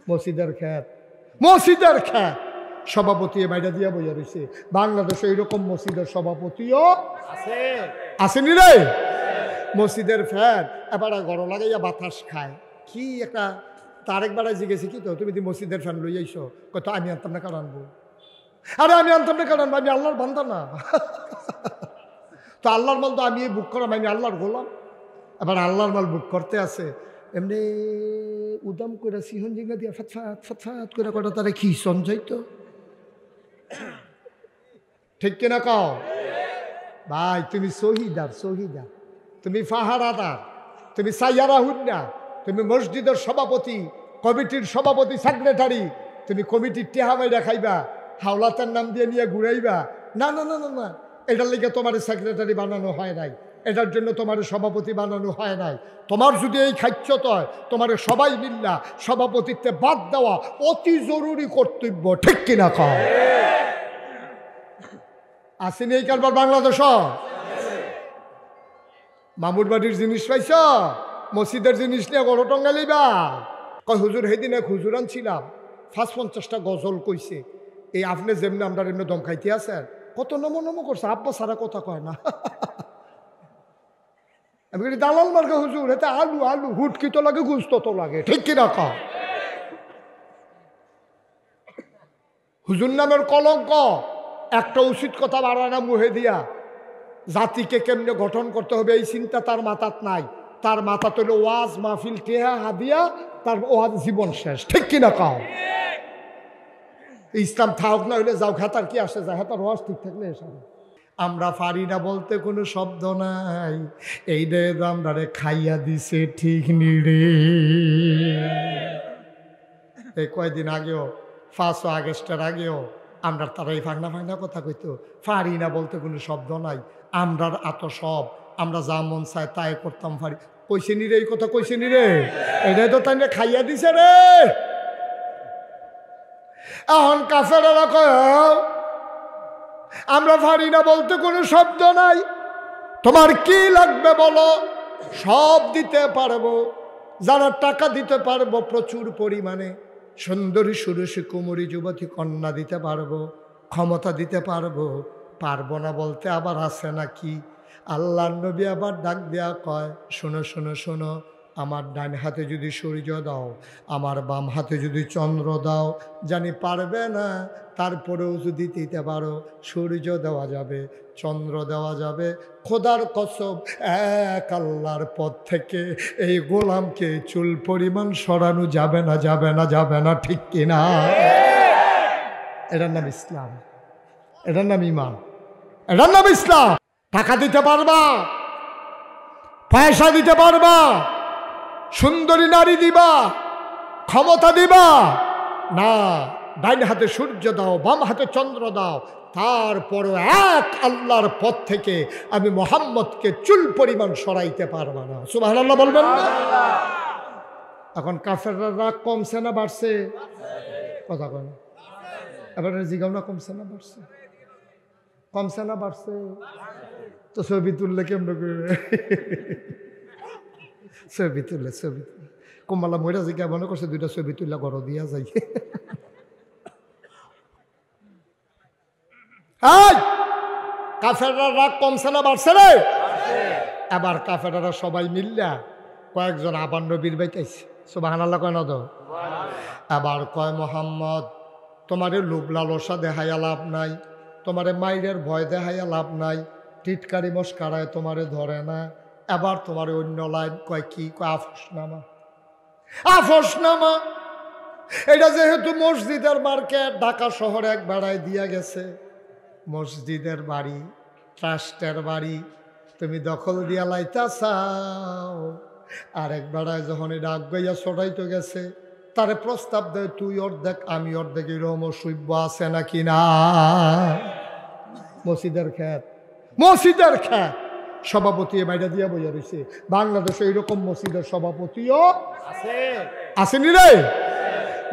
মসজিদের খ্যাত, মসজিদের খ্যাত সভাপতি বাইরে দিয়া বইয়া রয়েছে। বাংলাদেশে এইরকম মসজিদের সভাপতিও আছে, আসেনি রে? মসজিদের ফ্যান এবার গরম লাগাইয়া বাতাস খায়। কি একটা তারেকবার জিজ্ঞেসি, কি তো তুমি মসজিদের ফ্যান লই আইসো? কত আমি আনতাম না, কারণ আনবো? আরে আমি আনতাম না, কারণ আনবো? আমি আল্লাহর বান্দা না? তো আল্লাহর মাল তো আমি বুক করাম, আমি আল্লাহর গোলাম। এবার আল্লাহর মাল বুক করতে আছে, এমনি উদাম করে সিহন জিঙ্গা দিয়া ফাতফাত ফাতফাত করে কটা তারা কি সঞ্জয় তো, ঠিক কিনা কও ভাই? তুমি শহীদার, শহীদার, তুমি ফাহারাদার, তুমি সাইয়ারা হুন্না, তুমি মসজিদের সভাপতি, কমিটির সভাপতি, সেক্রেটারি, তুমি কমিটির টেহামাইরা খাইবা, হাওলাতের নাম দিয়ে নিয়ে ঘুরাইবা? না না না না না, এটার লিগে তোমার সেক্রেটারি বানানো হয় নাই, এটার জন্য তোমার সভাপতি বানানো হয় নাই। তোমার যদি এই খাচ্ছত হয়, তোমার সবাই মিল্লা সভাপতিত্বে বাদ দেওয়া অতি জরুরি কর্তব্য, ঠিক কিনা কও? আসেনি এই কারবার বাংলাদেশ? মামুর বাড়ির জিনিস পাইছ, মসজিদের জিনিস নিয়ে গড় টঙ্গালিবা? কয় হুজুর সেদিন এক হুজুর আনছিলাম, ৫-৫০টা গজল কইছে, এই আপনি যেমনি আমরা এমনি দম খাইতে আছেন, কত নমো নমো করছে, আব্বা সারা কথা কয় না। আমি বলি দালাল মার্কা হুজুর, এতে আলু আলু হুটকি তো লাগে, গুস্ত তো লাগে, ঠিক কিনা কও? হুজুর নামের কলঙ্ক, একটা উচিত কথা বাড়ায় না মুহে দিয়া। জাতিকে কেমনে গঠন করতে হবে এই চিন্তা তার মাথাত নাই। তার মাথা তৈল ওয়াজ মাহফিল টেহা হাদিয়া, তার ওয়াজ জীবন শেষ, ঠিক কিনা কও? ইসলাম থাক না হইলে যাও, খাতার কি আসে যায়, হাতার ওয়াজ ঠিক থাকলে এসে। আমরা পারি না বলতে কোনো শব্দ নাই, এই রে আমরা খাইয়া দিছে ঠিক নিরে। এই কয়দিন আগেও 5 আগস্টের আগেও আমরা তারাই ফাংনা ফাংনা কথা কইতো, পারি না বলতে কোনো শব্দ নাই, আমরার এত সব, আমরা যা মন চায় তাই করতাম পারি। কইছে নি রে এই কথা, কইছে নি রে? এটাই তো তাই খাইয়া দিছে রে। এখন কাফেরেরা কয় আমরা পারি না বলতে কোনো শব্দ নাই, তোমার কি লাগবে বলো, সব দিতে পারবো, যারা টাকা দিতে পারবো প্রচুর পরিমাণে, সুন্দরী সুরসী কুমরী যুবতী কন্যা দিতে পারবো, ক্ষমতা দিতে পারবো, পারবো না বলতে আবার আছে নাকি? আল্লাহর নবী আবার ডাক দেয়া কয়, শোনো শোনো শোনো, আমার ডান হাতে যদি সূর্য দাও, আমার বাম হাতে যদি চন্দ্র দাও, জানি পারবে না, তারপরেও যদি দিতে পারো, সূর্য দেওয়া যাবে, চন্দ্র দেওয়া যাবে, খোদার কসম এক আল্লাহর পথ থেকে এই গোলামকে চুল পরিমাণ সরানো যাবে না, যাবে না, যাবে না, ঠিক কিনা? এটার নাম ইসলাম, এটার নাম ঈমান, এটার নাম ইসলাম। টাকা দিতে পারবা, পয়সা দিতে পারবা, সুন্দরী নারী দিবা, ক্ষমতা দিবা না, ডাইন হাতে সূর্য দাও, বাম হাতে চন্দ্র দাও, তারপরও এক আল্লাহর পথ থেকে আমি মুহাম্মদকে চুল পরিমাণ সরাইতে পারবা না। সুবহানাল্লাহ বলবেন না? এখন কাফেররা রাগ কমছে না বাড়ছে? কথা কয় না। এবার জিগাও না, কমছে না বাড়ছে? কমছে না বাড়ছে? তো ছবি তুললে কেমন করে? ছবি তুলে, ছবি তুলে কমলা মহিলা জিজ্ঞা মনে করছে 2টা ছবি তুললে ঘর দিয়া যাই। কাফেররা রাগ কমছে না বাড়ছে রে? এবার কাফেররা সবাই মিল্লা কয়েকজন আবার নবীর বাইতেছে, সুবহানাল্লাহ কয় না তো? এবার কয় মুহাম্মদ, তোমারে লোভ লালসা দেখাইয়া লাভ নাই, তোমারে মাইরের ভয় দেখাইয়া লাভ নাই, টিটকারি মস্কারায় তোমারে ধরে না। এবার তোমার অন্য লাইন কয় কি? কয় আফসনামা। আফসনামা এটা যেহেতু মসজিদের মার্কেট, ঢাকা শহরে এক বেড়ায় দিয়া গেছে, মসজিদের বাড়ি, ট্রাস্টের বাড়ি, তুমি দখল দিয়া লাইতা চাও। আরেক বেড়ায় যখন এটা আগাইয়া ছড়াইতে গেছে, তারে প্রস্তাব দেয় তুই অর্ধেক আমি অর্ধেক, এরকম সভ্য আছে নাকি না? মসজিদের খ্যাত, মসজিদের খ্যাত সভাপতি বাইরে দিয়া বইয়া রয়েছে। বাংলাদেশে এইরকম মসজিদের সভাপতিও আছে, আসেনি রে?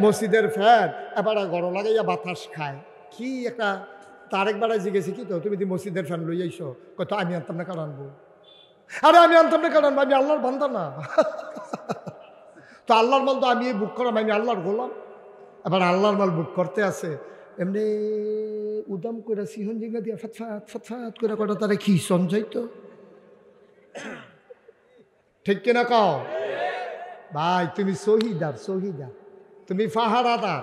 মসজিদের ফ্যান এবার গরম লাগাইয়া বাতাস খায়। কি একটা তারেকবার জিজ্ঞেসি, কি তো তুমি মসজিদের ফ্যান লই আইসো? কত আমি আনতাম না, কারণ আনবো? আরে আমি আনতাম না, কারণ আমি আল্লাহর বান্দা না? তো তো আল্লাহর মাল তো আমি বুক করাম, আমি আল্লাহর গোলাম। এবার আল্লাহর মাল বুক করতে আছে, এমনি উদাম করে সিহন জিঙ্গা দিয়া ফাতফাত ফাতফাত করে কটা তারা কি সঞ্চয় তো, ঠিক কিনা কও ভাই? তুমি শহীদার, শহীদার, তুমি ফাহারাদার,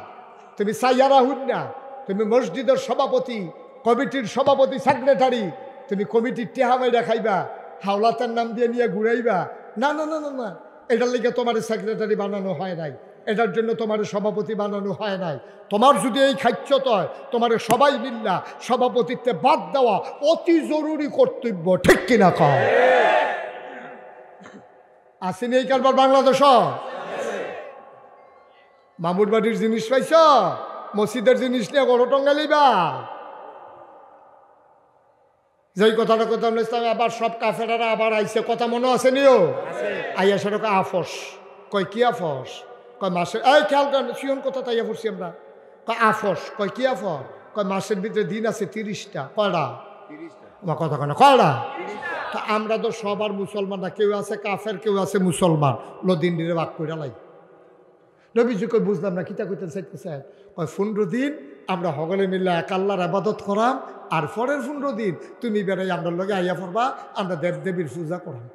তুমি সাইয়ারা হুন্না, তুমি মসজিদের সভাপতি, কমিটির সভাপতি, সেক্রেটারি, তুমি কমিটির টেহামাইরা খাইবা, হাওলাতের নাম দিয়ে নিয়ে ঘুরাইবা? না না না না না, এটার লেগে তোমার সেক্রেটারি বানানো হয় নাই, এটার জন্য তোমার সভাপতি বানানো হয় নাই। তোমার যদি এই খাচ্ছত হয়, তোমার সবাই মিল্লা সভাপতিত্বে বাদ দেওয়া অতি জরুরি কর্তব্য, ঠিক কিনা কও? আসেনি এই কারবার বাংলাদেশ? মামুর বাড়ির জিনিস পাইছ, মসজিদের জিনিস নিয়ে গড় টঙ্গালিবা। যেই কথাটা কথা আবার সব কাফেরারা আবার আইসে, কথা মনে আছে নিও? আইয়া সেটা আফস, কয় কি আফস? কয় মাসের, এই খেয়াল করেন শিওন কথা তাইয়া পড়ছি আমরা। কয় আফস, কয় কি আফস? কয় মাসের ভিতরে দিন আছে 30টা। কয়টা? আমার কথা কয় না, কয়টা? তা আমরা তো সবার মুসলমান না, কেউ আছে কাফের, কেউ আছে মুসলমান, দিন দিনে ভাগ করে লাই। নবীজি কই বুঝলাম না, কিতা কইতেন চাইতেছেন? কয় 15 দিন আমরা সকলে মিলে এক আল্লাহর আবাদত করাম, আর পরের 15 দিন তুমি বেড়াই আমরা লগে আইয়া পড়বা, আমরা দেবদেবীর পূজা করাম।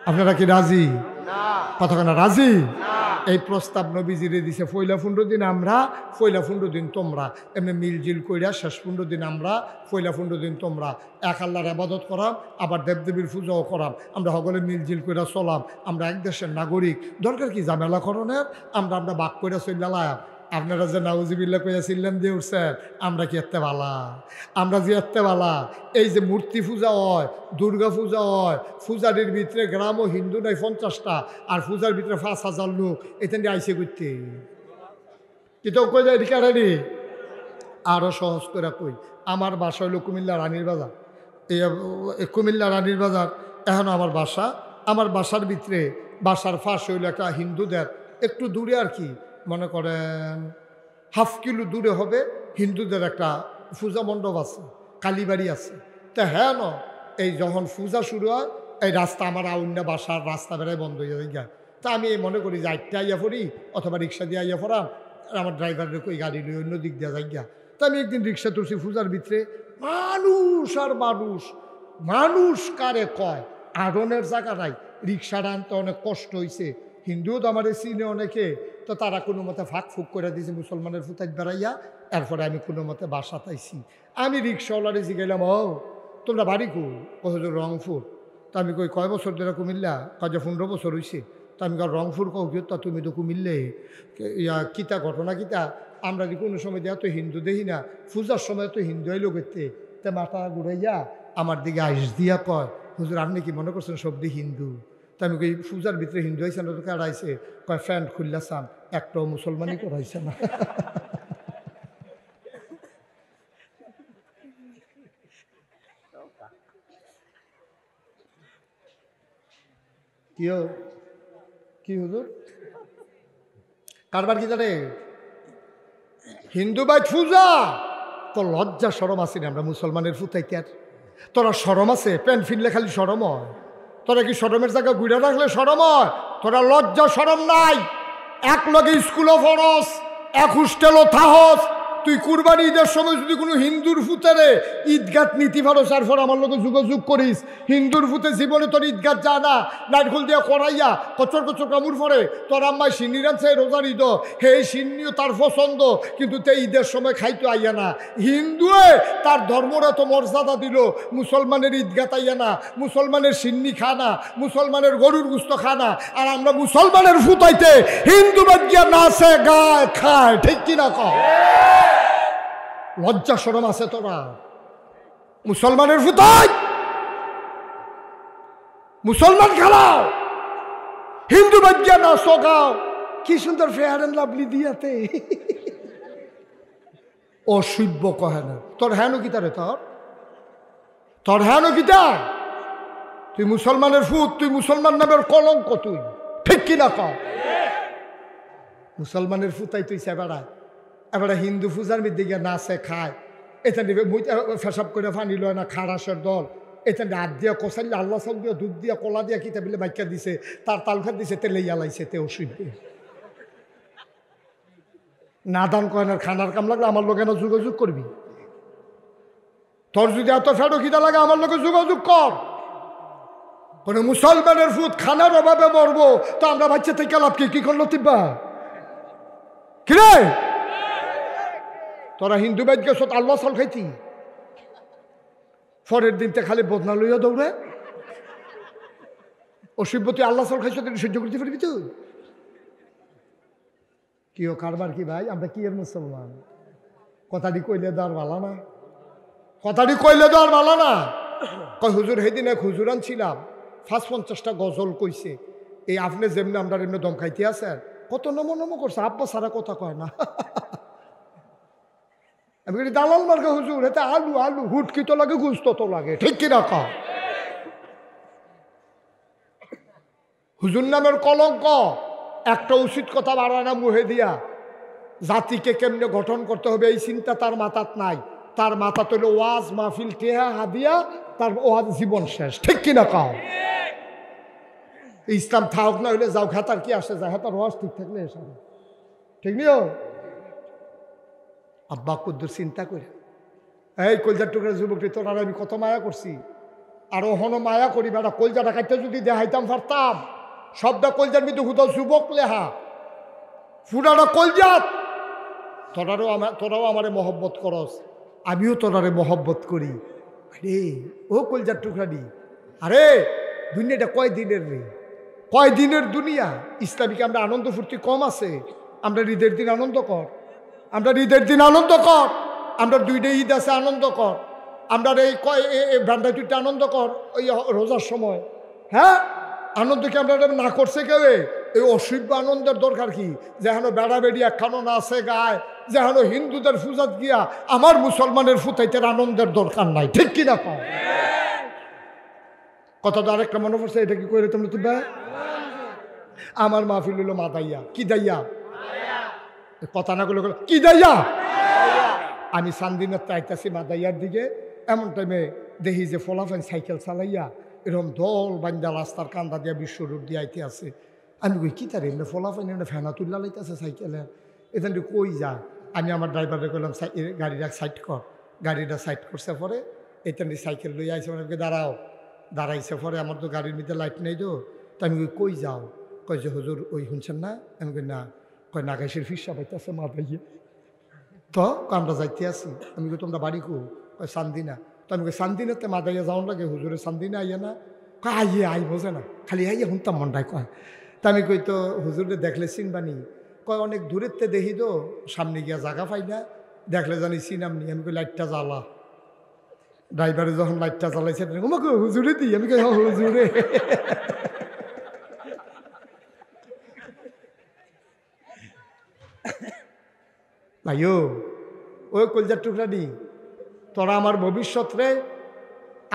আপনারা কি রাজি? কতক্ষণ রাজি? এই প্রস্তাব নবীজিরে দিছে। পয়লা 15 দিন আমরা, পয়লা 15 দিন তোমরা, এমনি মিলজিল কইরা শেষ 15 দিন আমরা, পয়লা 15 দিন তোমরা, এক আল্লাহর আবাদত করাম, আবার দেবদেবীর পূজাও করাম, আমরা সকলে মিলজিল কইরা চলাম। আমরা এক দেশের নাগরিক, দরকার কি ঝামেলা করণের? আমরা বাক কইরা চলালাম। আপনারা যে নাউজিবিল্লা কইয়া চিল্লাম দিয়ে উঠছেন, আমরা কি এত্তে বালা? আমরা যে এত্তে বালা, এই যে মূর্তি পূজা হয়, দুর্গা পূজা হয়, পূজারির ভিতরে গ্রামও হিন্দু নাই 50টা, আর পূজার ভিতরে 5,000 লোক এখান দিয়ে আইসে করতে, কিন্তু কই যায় রিকারি। আরও সহজ করে কই, আমার বাসা হইল কুমিল্লা রানীর বাজার। এই কুমিল্লা রানীর বাজার এখন আমার বাসা। আমার বাসার ভিতরে, বাসার ফাঁস হইল একটা হিন্দুদের একটু দূরে, আর কি মনে করেন ½ কিলো দূরে হবে হিন্দুদের একটা পূজা মণ্ডপ আছে, কালীবাড়ি আছে। তা হ্যাঁ ন, এই যখন পূজা শুরু হয়, এই রাস্তা আমার আউন্না বাসার রাস্তা বেড়ায় বন্ধ হয়ে যায়। তা আমি মনে করি যে 8টে আইয়া পড়ি, অথবা রিক্সা দিয়ে আইয়া পড়াম, আর আমার ড্রাইভারের কই গাড়ি নিয়ে অন্য দিক দিয়ে যাই গা। তা আমি একদিন রিক্সা তুলছি, পূজার ভিতরে মানুষ আর মানুষ, মানুষ কারে কয় আড়নের জায়গা নাই। রিক্সাটা আনতে অনেক কষ্ট হয়েছে, হিন্দুও তো আমার চিনে অনেকে, তো তারা কোনো মতে ফাঁক ফুক করে দিয়েছে মুসলমানের ফুতাই বেড়াইয়া। এরপরে আমি কোনো মতে বাসা পাইছি। আমি রিক্সাওয়ালারে জিগাইলাম, ও তোমরা বাড়ি কো? কত রংপুর। তা আমি কই কয় বছর ধরে কুমিল্লা? কাজে 15 বছর হয়েছে। তা আমি রংপুর কও কি? তা তুমি তো কুমিল্লে, ইয়া কিতা ঘটনা কিতা? আমরা যে কোনো সময় দেওয়া তো হিন্দু দেখি না, পূজার সময় তো হিন্দু আইলো করতে। তা মাথা ঘুরাইয়া আমার দিকে আইস দিয়া কয়, হুজুর আপনি কি মনে করছেন সব দিয়ে হিন্দু? তা আমি কই পূজার ভিতরে হিন্দু আইসে না, তো কারাইছে? কয় ফ্যান্ট খুললা চান, একটাও মুসলমানই করাইছে না। কি হুজুর কারবার কি জানে? হিন্দু বাই পূজা তো লজ্জা সরম আছে না? আমরা মুসলমানের ফুতাইতে আর তোরা সরম আছে? প্যান্ট ফিনলে খালি সরম হয়? তোরা কি সরমের জায়গা ঘুরে রাখলে সরম হয়? তোরা লজ্জা সরম নাই? এক লগে স্কুলও ফরস, এক হোস্টেলও থাহস। তুই কুরবানি ঈদের সময় যদি কোনো হিন্দুর ফুতেরে ঈদগাত নীতি ভারস, আর পর আমার লোকে যোগাযোগ করিস, হিন্দুর ফুতে জীবনে তোর ঈদগাত যা না, নাইটখুল দিয়া করাইয়া কচর কচর কামড় পরে, তোর আম্মাই সিন্নি রানছে রোজার ঈদ, হে সিন্নিও তার পছন্দ, কিন্তু তে ঈদের সময় খাইতো আইয়া না। হিন্দুয়ে তার ধর্মরা তো মর্যাদা দিল, মুসলমানের ঈদগাত আইয়া না, মুসলমানের সিন্নি খা না, মুসলমানের গরুর গুস্ত খা না, আর আমরা মুসলমানের ফুতাইতে হিন্দু বাদ গিয়া নাচে গায় খায়, ঠিক কিনা কয়? লজ্জা শরম আছে তোরা? মুসলমানের ফুতাই, মুসলমান খেলাও, হিন্দু বাজ্যা নাচ গাও। কি সুন্দর ফেয়ার এন্ড লাভলি দিয়াতে অসভ্য কহে না। তোর হ্যাঁ কিতা রে? তোর হ্যাঁ কিতা? তুই মুসলমানের ফুত, তুই মুসলমান নামের কলঙ্ক, তুই ঠিক কিনা কর? মুসলমানের ফুতাই তুই সেবাড়ায়, এবার হিন্দু পূজার মধ্যে গিয়ে নাচে খায়, এটা নিবে ফেসাব করে ফানি লয় না, খারাসের দল। এটা হাত দিয়া কষাইলে আল্লাহ চাল দিয়া দুধ দিয়া কলা দিয়া কিতা বিলে বাইকা দিছে তার তালখাত দিছে তেলে ইয়ালাইছে তে অসুবিধে না দান কয়নার খানার কাম লাগলে আমার লোকে না যোগাযোগ করবি তোর যদি এত ফেরো খিদা লাগে আমার লোকে যোগাযোগ কর কোন মুসলমানের ফুট খানার অভাবে মরবো তো আমরা বাচ্চা থেকে লাভ কি করলো তিব্বা কিরে তোরা হিন্দু বাইদ গেছ আল্লাহ চাল খাইতি পরের দিনতে খালি বদনা লইয়া দৌড়ে অসভ্যতি আল্লাহ চাল খাইছ তুই সহ্য করতে পারবি তুই কি ও কারবার কি ভাই আমরা কি এর মুসলমান কথাটি কইলে দেওয়ার ভালো না কথাটি কইলে দেওয়ার ভালো না কয় হুজুর সেদিন এক হুজুর আনছিলাম ৫-৫০টা গজল কইছে এই আপনি যেমনি আমরা এমনি দম খাইতে আছেন কত নমো নমো করছে আব্বা সারা কথা কয় না আমি বলি দালাল মার্কা হুজুর এতে আলু আলু হুটকি তো লাগে গুস্ত তো লাগে ঠিক কিনা কও হুজুর নামের কলঙ্ক একটা উচিত কথা বাড়ায় না মুহে দিয়া জাতিকে কেমনে গঠন করতে হবে এই চিন্তা তার মাথাত নাই তার মাথা তো ওয়াজ মাহফিল টেহা হাদিয়া তার ওয়াজ জীবন শেষ ঠিক কিনা কও ইসলাম থাক না হইলে যাও খাতার কি আসে যায় হাতার ওয়াজ ঠিক থাকলে এসে ঠিক নিও আব্বা কুদ্দুর চিন্তা করে এই কলজার টুকরা যুবকটি তোর আর আমি কত মায়া করছি আর ওহনো মায়া করি বেড়া কলজাটা কাটতে যদি দেখাইতাম পারতাম সবটা কলজার মধ্যে হুদা যুবক লেহা ফুরাটা কলজাত তোরাও আমারে মহব্বত করস আমিও তোরারে মহব্বত করি আরে ও কলজার টুকরানি আরে দুনিয়াটা কয় দিনের রে কয় দিনের দুনিয়া ইসলামিকে আমরা আনন্দ ফুর্তি কম আছে আমরা ঈদের দিন আনন্দ কর আমরা ঈদের দিন আনন্দ কর আমরা দুইটা ঈদ আছে আনন্দ কর আমরা এই ভ্যান্ডাইটিটা আনন্দ কর ওই রোজার সময় হ্যাঁ আনন্দ কি আমরা না করছে কেউ এই অসভ্য আনন্দের দরকার কি যেন বেড়া বেড়ি একখানো না আছে গায়ে যেন হিন্দুদের পূজাত গিয়া আমার মুসলমানের ফুতাইতের আনন্দের দরকার নাই ঠিক কিনা কম কথা তো আরেকটা মনে পড়ছে এটা কি করে তুমি তুই আমার মাহফিল হলো মাদাইয়া কি দাইয়া কথা না গুলো কি দাইয়া আমি সান্দিনার চাইতেছি মাদাইয়ার দিকে এমন টাইমে দেখি যে ফলাফাইন সাইকেল চালাইয়া এরকম দল বান্দা রাস্তার কান্দা দিয়া বিশ্ব রোড দিয়ে আইতে আছে আমি কই কি তার এমনি ফলাফাইন এমনি ফেনা তুল্লা লাইতেছে সাইকেলের এখান কই যা আমি আমার ড্রাইভারে কইলাম গাড়িটা সাইড কর গাড়িটা সাইড করছে পরে এখান সাইকেল লই আইসে আমাকে দাঁড়াইছে পরে আমার তো গাড়ির মধ্যে লাইট নেই তো আমি কই যাও কই যে হুজুর ওই শুনছেন না আমি কই না কয় নাগাইশের ফিসা পাইতেছে মাথাইয়ে তো আমরা যাইতে আসি আমি কই তোমরা বাড়ি কো কয় সান্দিনা তো আমি কই সান্দিনাতে মাদাইয়া যাওয়ার লাগে হুজুরে সান্দিনা আইয়া না কয় আইয়ে আই বোঝে না খালি আইয়া শুনতাম মনটাই কয় তা আমি কই তো হুজুরে দেখলে চিনবানি কয় অনেক দূরেরতে দেখি তো সামনে গিয়া জায়গা পাই না দেখলে জানি চিনামনি আমি কই লাইটটা জ্বালা ড্রাইভারে যখন লাইটটা জ্বালাইছে আমাকে হুজুরে দিই আমি কই হুজুরে ভাইও ওই কলজার টুকরা দি তোরা আমার ভবিষ্যৎ রে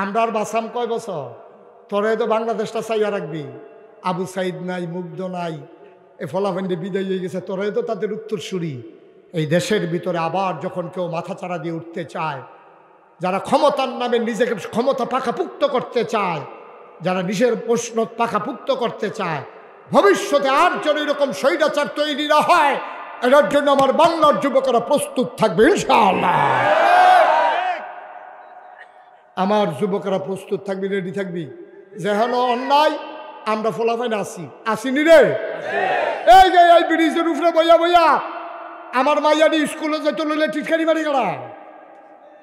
আমরা আর বাসাম কয় বছর তোরা তো বাংলাদেশটা চাইয়া রাখবি আবু সাইদ নাই মুগ্ধ নাই এ ফলাফেন্ডে বিদায় হয়ে গেছে তোরাই তো তাদের উত্তরসূরি এই দেশের ভিতরে আবার যখন কেউ মাথা চাড়া দিয়ে উঠতে চায় যারা ক্ষমতার নামে নিজেকে ক্ষমতা পাকাপুক্ত করতে চায় যারা নিজের প্রশ্ন পাকাপুক্ত করতে চায় ভবিষ্যতে আর যেন এরকম স্বৈরাচার তৈরি না হয় এটার জন্য আমার বাংলার যুবকেরা প্রস্তুত থাকবে ইনশাআল্লাহ আমার যুবকেরা প্রস্তুত থাকবি রেডি থাকবি যেন অন্যায় আমরা ফলাফাইন আসিনি রে এই যে এই ব্রিজের উপরে বইয়া বইয়া আমার মাইয়ানি স্কুলে যেতে লইলে টিটকারি মারি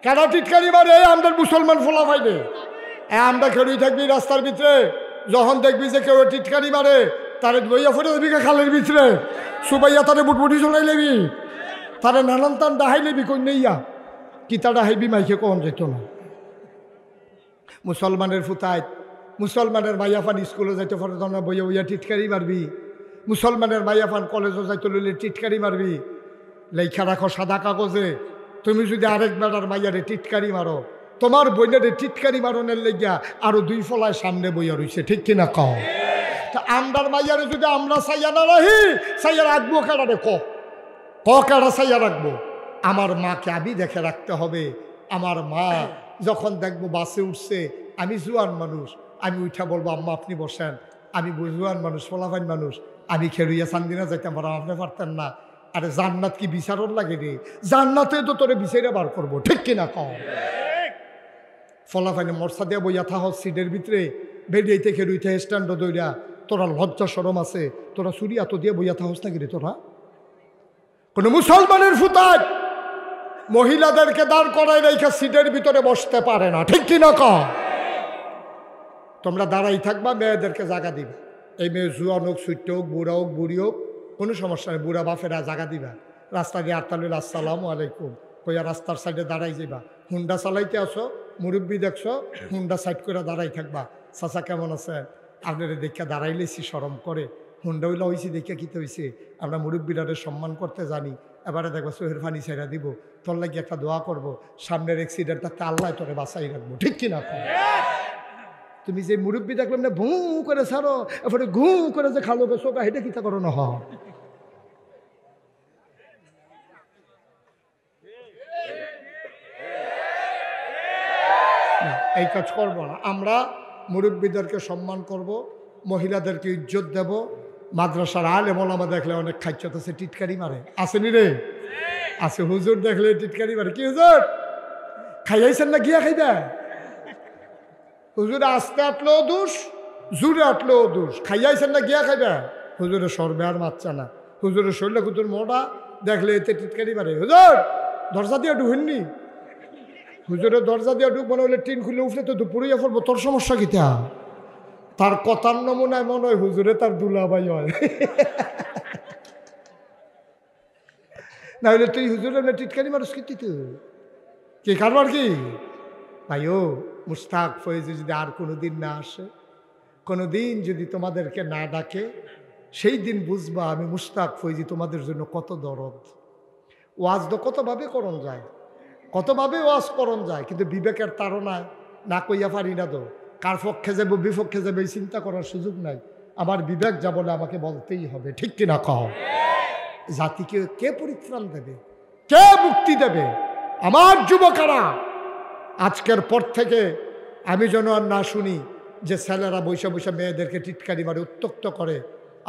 কেডা টিটকারি মারে আমাদের মুসলমান ফলাফাইনে আমরা খেলুই থাকবি রাস্তার ভিতরে যখন দেখবি যে কেউ টিটকারি মারে তারে বইয়া ফোটে দেবি খালের ভিতরে সুবাইয়া তারে বুটবুটি চলাই লেবি তারে নানান তান ডাহাই লেবি কই নেইয়া কিতা ডাহাইবি মাইকে কম যেত না মুসলমানের ফুতায় মুসলমানের মাইয়াফান স্কুলে যাইতে পারে তখন বইয়া বইয়া টিটকারি মারবি মুসলমানের মাইয়াফান কলেজে যাইতে লইলে টিটকারি মারবি লেখা রাখো সাদা কাগজে তুমি যদি আরেক বেটার মাইয়ারে টিটকারি মারো তোমার বইনারে টিটকারি মারনের লেগিয়া আরো 2 ফলায় সামনে বইয়া রইছে ঠিক কিনা কও তা আমরার মাইয়ারে যদি আমরা সাইয়া না রাখি সাইয়া রাখবো কেডারে ক কেডা সাইয়া রাখবো আমার মাকে আমি দেখে রাখতে হবে আমার মা যখন দেখবো বাসে উঠছে আমি জুয়ান মানুষ, আমি উঠা বলবো আম্মা আপনি বসেন, আমি জুয়ান মানুষ, ফলাফাইন মানুষ, আমি খেলুইয়া চান্দিনা যাইতাম পারো, আপনি পারতেন না। আরে জান্নাত কি বিচারর লাগে রে? জান্নাতে তো তোরে বিচারে বার করবো, ঠিক কিনা কম? ফলাফাইনে মর্সা দিয়া বইয়া থাহ সিটের ভিতরে, বেরিয়েতে খেলুইতে স্ট্যান্ড দইরা, তোরা লজ্জা সরম আছে, তোরা চুরি এত দিয়ে বইয়া থাহস নাকি রে? তোরা কোন মুসলমানের ফুতায় মহিলাদেরকে দাঁড় করাই রেখে সিটের ভিতরে বসতে পারে না, ঠিক কিনা কম? তোমরা দাঁড়াই থাকবা, মেয়েদেরকে জায়গা দিবে। এই মেয়ে জুয়ান হোক, সুইট হোক, বুড়া হোক, বুড়ি হোক, কোনো সমস্যা নেই। বুড়া বাফেরা জায়গা দিবা। রাস্তা দিয়ে আটতালিল আসসালামু আলাইকুম কইয়া রাস্তার সাইডে দাঁড়াই যাবা। হুন্ডা চালাইতে আসো, মুরব্বী দেখছো, হুন্ডা সাইড করে দাঁড়াই থাকবা। চাচা কেমন আছে? আপনারা দেখা দাঁড়াইলেছি শরম করে। হুন্ডা হইলা হয়েছি দেখে কিতে হয়েছে, আমরা মুরব্বীরাদের সম্মান করতে জানি। এবারে দেখবো চোহের ফানি ছাইরা দিব, তোর লাগি একটা দোয়া করবো, সামনের অ্যাক্সিডেন্ট থাকতে আল্লাহ তোরে বাঁচাই রাখবো, ঠিক কিনা? তুমি যে মুরব্বী দেখলাম না ভু করে ছাড়ো, এরপরে ঘু করে যে খালো বেসোকা, এটা কিতা করো না? এই কাজ করবো না। আমরা মুরব্বীদেরকে সম্মান করব, মহিলাদেরকে ইজ্জত দেব। মাদ্রাসার আলেম ওলামা দেখলে অনেক খাইচ্ছত আছে, টিটকারি মারে, আসেনি রে? আছে। হুজুর দেখলে টিটকারি মারে, কি হুজুর খাইয়াইছেন না, গিয়া খাইবা? হুজুরে আস্তে আটলেও দোষ, জুড়ে আটলেও দোষ, খাইয়াইছেন না, গিয়া খাইবা? হুজুরে সরবে আর মাচ্ছা না। হুজুরের শরীরে কুতুর মোটা দেখলে এতে টিটকারি মারে, হুজুর দরজা দিয়ে ঢুকেননি। হুজুরের দরজা দিয়ে ঢুক মনে হলে টিন খুলে উঠলে তো দুপুরিয়া পড়বো, তোর সমস্যা কিতা? তার কথার নমুনায় মনে হয় হুজুরে তার দুলাভাই হয়। না হলে তুই হুজুরের না টিটকারি মানুষ কি তুই কি কারবার কি? ভাইও মুস্তাক ফয়েজি যদি আর কোনোদিন না আসে, কোনোদিন যদি তোমাদেরকে না ডাকে, সেই দিন বুঝবা আমি মুস্তাক ফয়েজি তোমাদের জন্য কত দরদ। ওয়াজ তো কতভাবে করণ যায়, কতভাবে ওয়াজ করণ যায়, কিন্তু বিবেকের তাড়নায় না কইয়া পারি না। তো কার পক্ষে যাবো বিপক্ষে যাবে এই চিন্তা করার সুযোগ নাই। আমার বিবেক যা বলে আমাকে বলতেই হবে, ঠিক কিনা কহ? জাতিকে কে পরিত্রাণ দেবে, কে মুক্তি দেবে? আমার যুবকেরা, আজকের পর থেকে আমি যেন আর না শুনি যে ছেলেরা বৈশা বৈশা মেয়েদেরকে টিটকারি মারে, উত্তক্ত করে।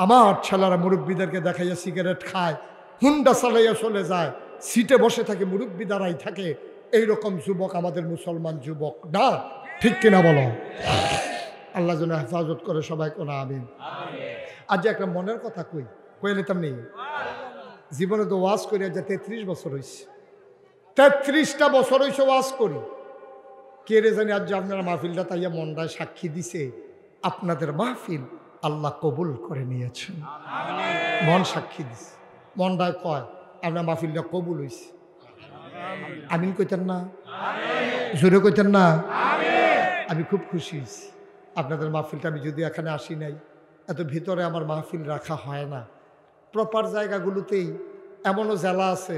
আমার ছেলেরা মুরব্বীদেরকে দেখাইয়া সিগারেট খায়, হুন্ডা চালাইয়া চলে যায়, সিটে বসে থাকে, মুরব্বী দাঁড়াই থাকে। এইরকম যুবক আমাদের মুসলমান যুবক না, ঠিক কিনা বলো? আল্লাহ যেন হেফাজত করে সবাই কোনা আমিন। আজ একটা মনের কথা কই নিতাম নেই। জীবনে তো ওয়াজ করি আজ 33 বছর হয়েছে, 33টা বছর হয়েছে ওয়াজ করি। কে রে জানি আজ যে আপনারা মাহফিলটা তাইয়া মনটায় সাক্ষী দিছে, আপনাদের মাহফিল আল্লাহ কবুল করে নিয়েছেন। মন সাক্ষী দিছে, মনটায় কয় আপনার মাহফিলটা কবুল হয়েছে। আমিন কইতেন না? জোরে কইতেন না? আমি খুব খুশি হয়েছি আপনাদের মাহফিলটা। আমি যদি এখানে আসি নাই, এত ভিতরে আমার মাহফিল রাখা হয় না। প্রপার জায়গাগুলোতেই এমনও জেলা আছে,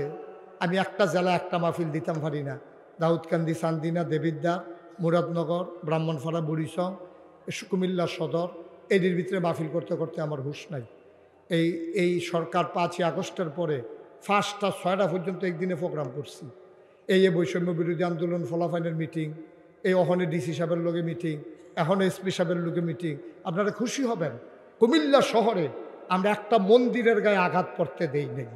আমি একটা জেলা একটা মাহফিল দিতাম পারি না। দাউদকান্দি, চান্দিনা, দেবিদ্বার, মুরাদনগর, ব্রাহ্মণপাড়া, বুড়িচং, কুমিল্লা সদর, এদের ভিতরে মাহফিল করতে করতে আমার হুঁশ নাই। এই সরকার 5ই আগস্টের পরে 5টা 6টা পর্যন্ত একদিনে প্রোগ্রাম করছি। এই বৈষম্য বিরোধী আন্দোলন ফলাফাইনের মিটিং, এই অহনে ডিসি সাহেবের লোকে মিটিং, এখন এসপি সাহেবের লোকে মিটিং। আপনারা খুশি হবেন, কুমিল্লা শহরে আমরা একটা মন্দিরের গায়ে আঘাত করতে দেই নাই।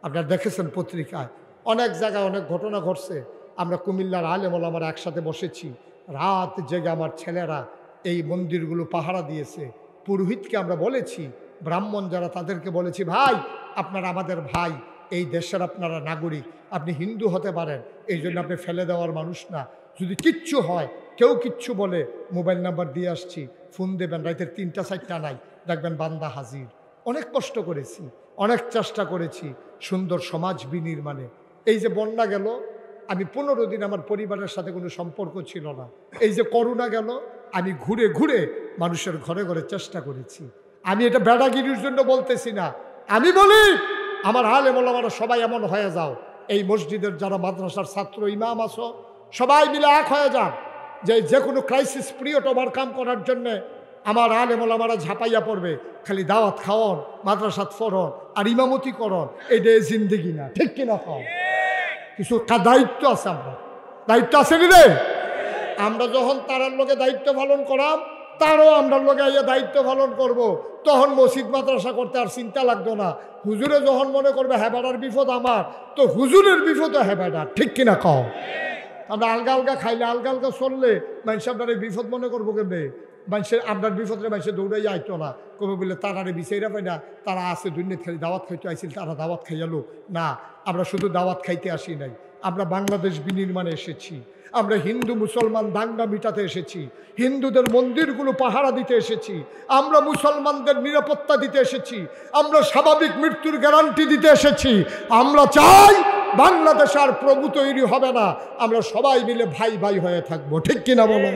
আপনারা দেখেছেন পত্রিকায়, অনেক জায়গায় অনেক ঘটনা ঘটছে। আমরা কুমিল্লার আলেম ওলামারা একসাথে বসেছি, রাত জেগে আমার ছেলেরা এই মন্দিরগুলো পাহারা দিয়েছে। পুরোহিতকে আমরা বলেছি, ব্রাহ্মণ যারা তাদেরকে বলেছি, ভাই আপনারা আমাদের ভাই, এই দেশের আপনারা নাগরিক, আপনি হিন্দু হতে পারেন, এই জন্য আপনি ফেলে দেওয়ার মানুষ না। যদি কিচ্ছু হয়, কেউ কিচ্ছু বলে, মোবাইল নাম্বার দিয়ে আসছি, ফোন দেবেন, রাতের 3টা 4টা নাই, দেখবেন বান্দা হাজির। অনেক কষ্ট করেছি, অনেক চেষ্টা করেছি সুন্দর সমাজ বিনির্মাণে। এই যে বন্যা গেল, আমি 15 দিন আমার পরিবারের সাথে কোনো সম্পর্ক ছিল না। এই যে করোনা গেল, আমি ঘুরে ঘুরে মানুষের ঘরে ঘরে চেষ্টা করেছি। আমি এটা বেড়াগিরির জন্য বলতেছি না, আমি বলি আমার আলেম ওলামারা সবাই এমন হয়ে যাও, এই মসজিদের যারা মাদ্রাসার ছাত্র ইমাম আছো সবাই মিলে এক হয়ে যান, যে কোনো ক্রাইসিস পিরিয়ড ওভারকাম করার জন্যে আমার আলেম ওলামারা ঝাঁপাইয়া পড়বে। খালি দাওয়াত খাওয়ন, মাদ্রাসাত ফরন আর ইমামতি করন, এটা জিন্দেগি না, ঠিক কিনা? কিছু দায়িত্ব আছে, আমরা দায়িত্ব আছে নি রে? আমরা যখন তারার লোকে দায়িত্ব পালন করাম, তারও আমরা লোকে আইয়া দায়িত্ব পালন করব। তখন মসজিদ মাদ্রাসা করতে আর চিন্তা লাগতো না। হুজুরে যখন মনে করবে হেবাটার বিপদ আমার, তো হুজুরের বিপদও হেবাটার, ঠিক কিনা কও? আমরা আলগা আলগা খাইলে, আলগা আলগা চললে মানুষ আপনার এই বিপদ মনে করবো কেমনে? মানুষের আপনার বিপদে মানুষের দৌড়াইয়া আইতো না, কবে বলে তারারে বিচাইরা পাই না, তারা আছে দুর্নীতি খালি দাওয়াত খাইতে আইছিল, তারা দাওয়াত খাইয়ালো না। আমরা শুধু দাওয়াত খাইতে আসি নাই, আমরা বাংলাদেশ বিনির্মাণে এসেছি। আমরা হিন্দু মুসলমান দাঙ্গা মিটাতে এসেছি, হিন্দুদের মন্দিরগুলো পাহারা দিতে এসেছি, আমরা মুসলমানদের নিরাপত্তা দিতে এসেছি, আমরা স্বাভাবিক মৃত্যুর গ্যারান্টি দিতে এসেছি। আমরা চাই বাংলাদেশে আর প্রভু তৈরি হবে না, আমরা সবাই মিলে ভাই ভাই হয়ে থাকবো, ঠিক কিনা বলো?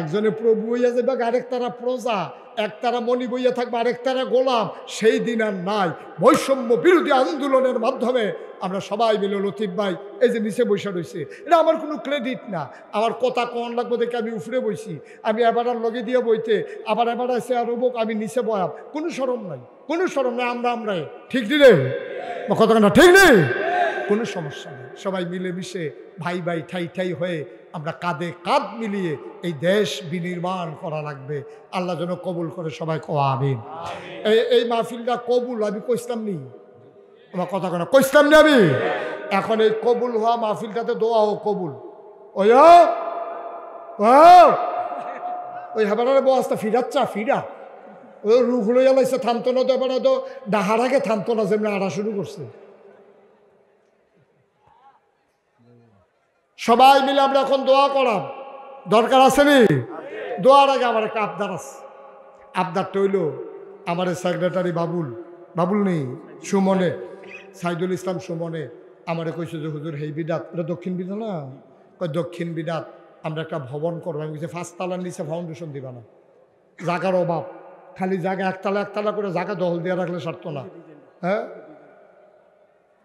একজনে প্রভু হইয়া যাবে, আরেক তারা প্রজা, এক তারা মণি বইয়া থাকবে, আরেক তারা গোলাম, সেই দিন আর নাই। বৈষম্য বিরোধী আন্দোলনের মাধ্যমে আমরা সবাই মিলে, লতিফ ভাই এই যে নিচে বসে রয়েছে, এটা আমার কোনো ক্রেডিট না, আমার কথা কন লাগবো দেখে আমি উফরে বইছি, আমি এবার আর লগে দিয়ে বইতে, আবার এবার এসে আর আমি নিচে বয়াম, কোনো শরম নাই, কোনো শরম নাই। আমরাই ঠিক রে, কথা না ঠিক নেই, কোনো সমস্যা নেই। সবাই মিলেমিশে ভাই ভাই ঠাই ঠাই হয়ে আমরা কাঁধে কাঁধ মিলিয়ে এই দেশ বিনির্মাণ করা লাগবে। আল্লাহ যেন কবুল করে, সবাই কোয়া আমিন। এই মাহফিলটা কবুল আমি কইসলাম নি, আমার কথা কেন কইসলাম নি আমি। এখন এই কবুল হওয়া মাহফিলটাতে দোয়া হোক কবুল। ওই হেবারে বস্তা ফিরাচ্ছা ফিরা ওই রুখ লইয়া লাইছে, থামতো না তো, এবারে তো ডাহার আগে থামতো না, যেমনি আড়া শুরু করছে। সবাই মিলে আমরা এখন দোয়া করাম, দরকার আছে নি? দোয়ার আগে আমার একটা আবদার আছে। আবদারটা হইল আমার সেক্রেটারি বাবুল নেই সুমনে, সাইদুল ইসলাম সুমনে আমারে কইছে যে হুজুর হেই বিদাত, এটা দক্ষিণ বিদাত না, দক্ষিণ বিদাত আমরা একটা ভবন করবো। আমি কইছি 5 তলার নিচে ফাউন্ডেশন দিবা না, জায়গার অভাব, খালি জায়গা একতলা করে জায়গা দখল দিয়ে রাখলে সারতো না। হ্যাঁ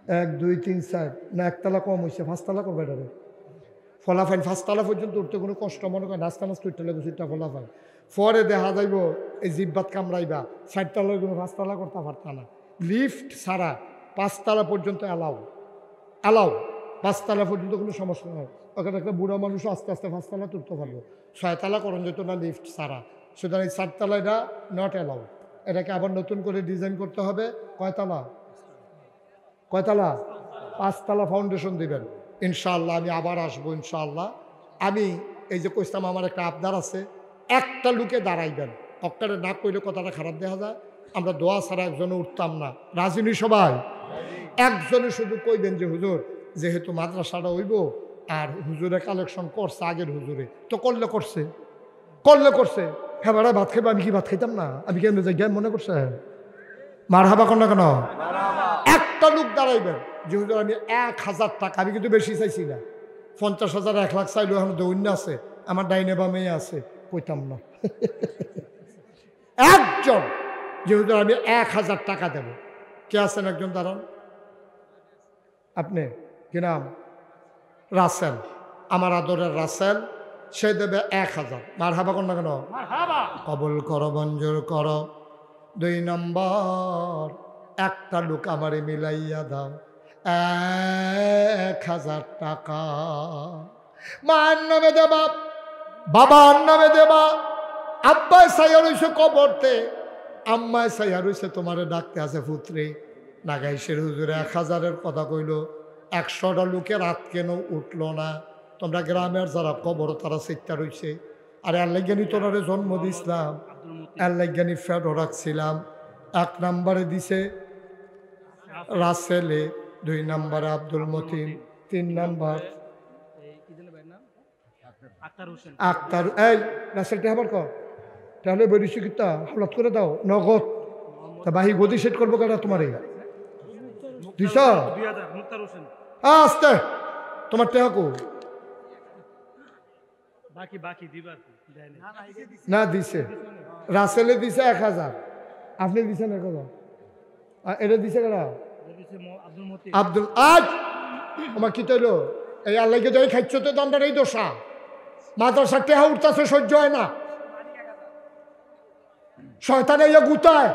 1 2 3 4 না, একতলা কম হয়েছে, 5 তলা করবে এটারে। ফলাফাইন 5 তলা পর্যন্ত উঠতে কোনো কষ্ট মনে করে, নাস্তা উঠতে লাগবে সেটা ফলাফাইন। পরে দেখা যাইব এই জিব্বাত কামড়াইবা, 4 তলার কোনো 5 তলা করতে পারতা না। লিফট ছাড়া 5 তলা পর্যন্ত অ্যালাউ 5 তলা পর্যন্ত কোনো সমস্যা নয়। ওখানে একটা বুড়ো মানুষ আস্তে আস্তে 5 তলা তুলতে পারবো, 6 তলা করণ যেত না লিফট ছাড়া। সুতরাং এই 4 তলা এটা নট অ্যালাউ, এটাকে আবার নতুন করে ডিজাইন করতে হবে। কয় তলা? 5 তলা ফাউন্ডেশন দিবেন ইনশাআল্লাহ। আমি আবার আসবো ইনশাআল্লাহ। আমি এই যে কইতাম আমার একটা আবদার আছে, একটা লোকে দাঁড়াইবেন, অক্টারে না কইলে কথাটা খারাপ দেখা যায়। আমরা দোয়া ছাড়া একজনে উঠতাম না, রাজিনী সবাই? একজনে শুধু কইবেন যে হুজুর যেহেতু মাদ্রাসাটা হইব, আর হুজুরে কালেকশন করছে আগের হুজুরে, তো করলে করছে হ্যাঁ বেড়া ভাত খাইবা, আমি কি ভাত খাইতাম না? আমি কেন যাই মনে করছে মার হাবা কর না কেন? একটা লোক দাঁড়াইবেন যে হুজুর আমি 1000 টাকা, আমি কিন্তু বেশি চাইছি না, 50,000 1 লাখ চাইলেও এখন দৈন্য আছে, আমার ডাইনে বা মেয়ে আছে, কইতাম না। একজন যে হুজুর আমি 1000 টাকা দেব, কে আছেন? একজন দাঁড়ান। আপনি কি নাম? রাসেল, আমার আদরের রাসেল, সে দেবে 1000। মার হাবা কর না কেন? কবুল করো, মঞ্জুর করো। 2 নম্বর, একটা লোক আমারে মিলাইয়া দাও 1000 টাকা। মার নামে দেবা, বাবার নামে দেবা। আব্বায় সাইয়া রইছে কবরতে, আম্মায় সাইয়া রইছে তোমারে ডাকতে আছে পুত্রে। নাগাইশের হুজুরে 1000-এর কথা কইল, 100টা লোকের রাত কেন উঠলো না? তোমরা গ্রামের যারা কবর তারা চিত্তা রইছে। আর আল্লাহজ্ঞানী তোরারে জন্ম দিছিলাম, আল্লাহজ্ঞানী ফেডও রাখছিলাম। 1 নম্বরে দিছে রাসেলে, 2 নম্বরে আব্দুল মতিন, 3 নম্বর আক্তার। এই রাসেলটা আবার কর, তাহলে বলিছি কিতা হলত করে দাও নগদ। তা বাহি গদি সেট করবো কেন তোমার? দিছ আস্তে, তোমার টেহাকু না দিছে। রাসেলে দিছে 1000, আপনি দিছেন 1000, এটা দিছে কেন? আব্দুল আজ আমার কি তৈল এই আল্লাহকে যাই খাইছ তো দণ্ডার এই দোষা। মাদ্রাসার টেহা উঠতেছে, সহ্য হয় না, শয়তানে ইয়া গুতায়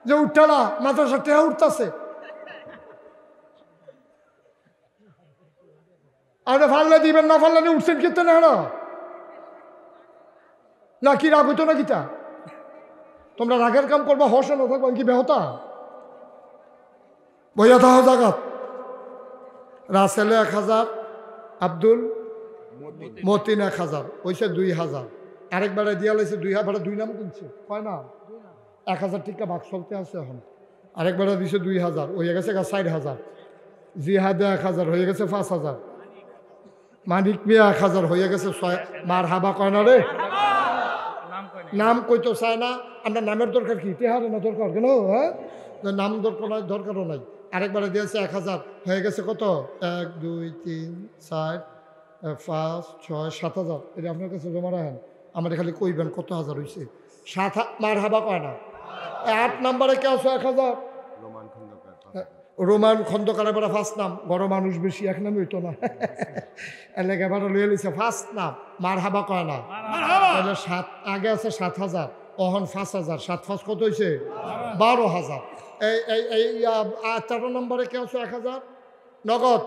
যে উঠটা না, মাদ্রাসার টেহা উঠতেছে। আরে ফাললে দিবেন না ফাললে উঠছেন কিন্তু না কি রাগ হইতো না কিতা তোমরা রাগের কাম করবা হসে না থাকবা কি বেহতা বইয়া থাহ জাগাত রাসেলে 1000 আব্দুল মতিন 1000 ওইসে 2000 আরেকবারে দিয়া লাইছে 2000 দুই নাম কিনছে কয় না 1000 টিকা ভাগ চলতে আছে এখন আরেকবারে দিছে 2000 হয়ে গেছে 4000 জিহাদে 1000 হয়ে গেছে 5000 মানিক মিয়া 1000 হয়ে গেছে 6 মার হাবা কয় না রে নাম কইতো চায় না আমরা নামের দরকার কি তেহারে না দরকার কেন হ্যাঁ নাম দরকারও নাই আরেকবারে দিয়েছে 1000 হয়ে গেছে কত 1 2 3 4 5 6 7000 এটা আপনার কাছে জমা রাখেন আমাদের খালি কইবেন কত হাজার হয়েছে 7 মার হাবা কয় না 8 নম্বরে কে আছে 1000 রোমান খন্দকার এবার ফার্স্ট নাম বড় মানুষ বেশি এক নামে হইতো না এলাকা এবার লইয়ে লিছে ফার্স্ট নাম মার হাবা কয় না তাহলে 7 আগে আছে 7000 অহন 5000 7 5 কত হয়েছে 12000 এই 13 নম্বরে কে আছে 1000 নগদ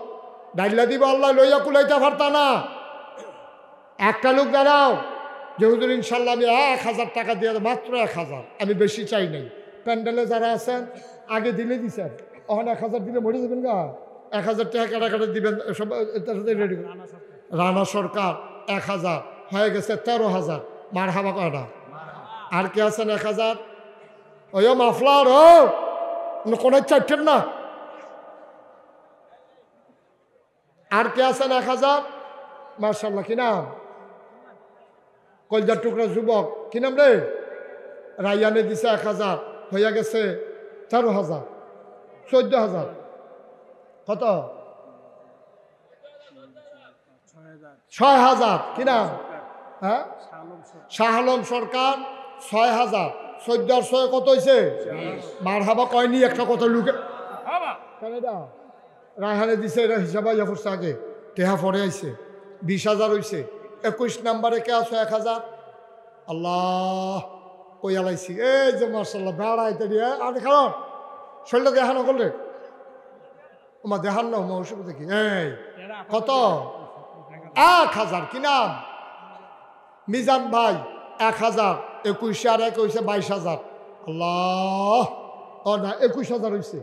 ডাইলা দিব আল্লাহ লইয়া কুলাইতে পারতা না একটা লোক দাঁড়াও যে হুজুর ইনশাল্লাহ আমি 1000 টাকা দিয়ে মাত্র 1000 আমি বেশি চাই নাই প্যান্ডেলে যারা আছেন আগে দিলে দিছেন ওখানে 1000 দিলে মরে যাবেন গা 1000 টাকা কাটাকাটি দিবেন সব রেডি রানা সরকার 1000 হয়ে গেছে 13000 মার হাবা কয়টা আর কে আছেন 1000 ওই মাফলার ও কোনো চারটেন না আর কে আছেন 1000 মার্শাল্লাহ কি নাম কলজার টুকরা যুবক কি নাম রে রাইয়ানে দিছে 1000 হয়ে গেছে 13000 14000 কত 6000 কি নাম হ্যাঁ শাহ আলম সরকার 6000 1400 কত হয়েছে মার হাবা কয়নি একটা কত লুকে রায়হানে দিছে এটা হিসাব পড়ছে আগে টেহা পরে আইছে 20000 হয়েছে 21 নম্বরে কে আছে 1000 আল্লাহ ওই আলাইছি এই যে মার্শাল্লাহ বেড়াইতে দিয়ে আর কারণ শরীরটা দেখানো করলে ওমা দেখান না ওমা ওষুধ দেখি এই কত 1000 কি নাম মিজান ভাই 1000 21 আর 1 হয়েছে 22000 আল্লাহ ও না 21000 হয়েছে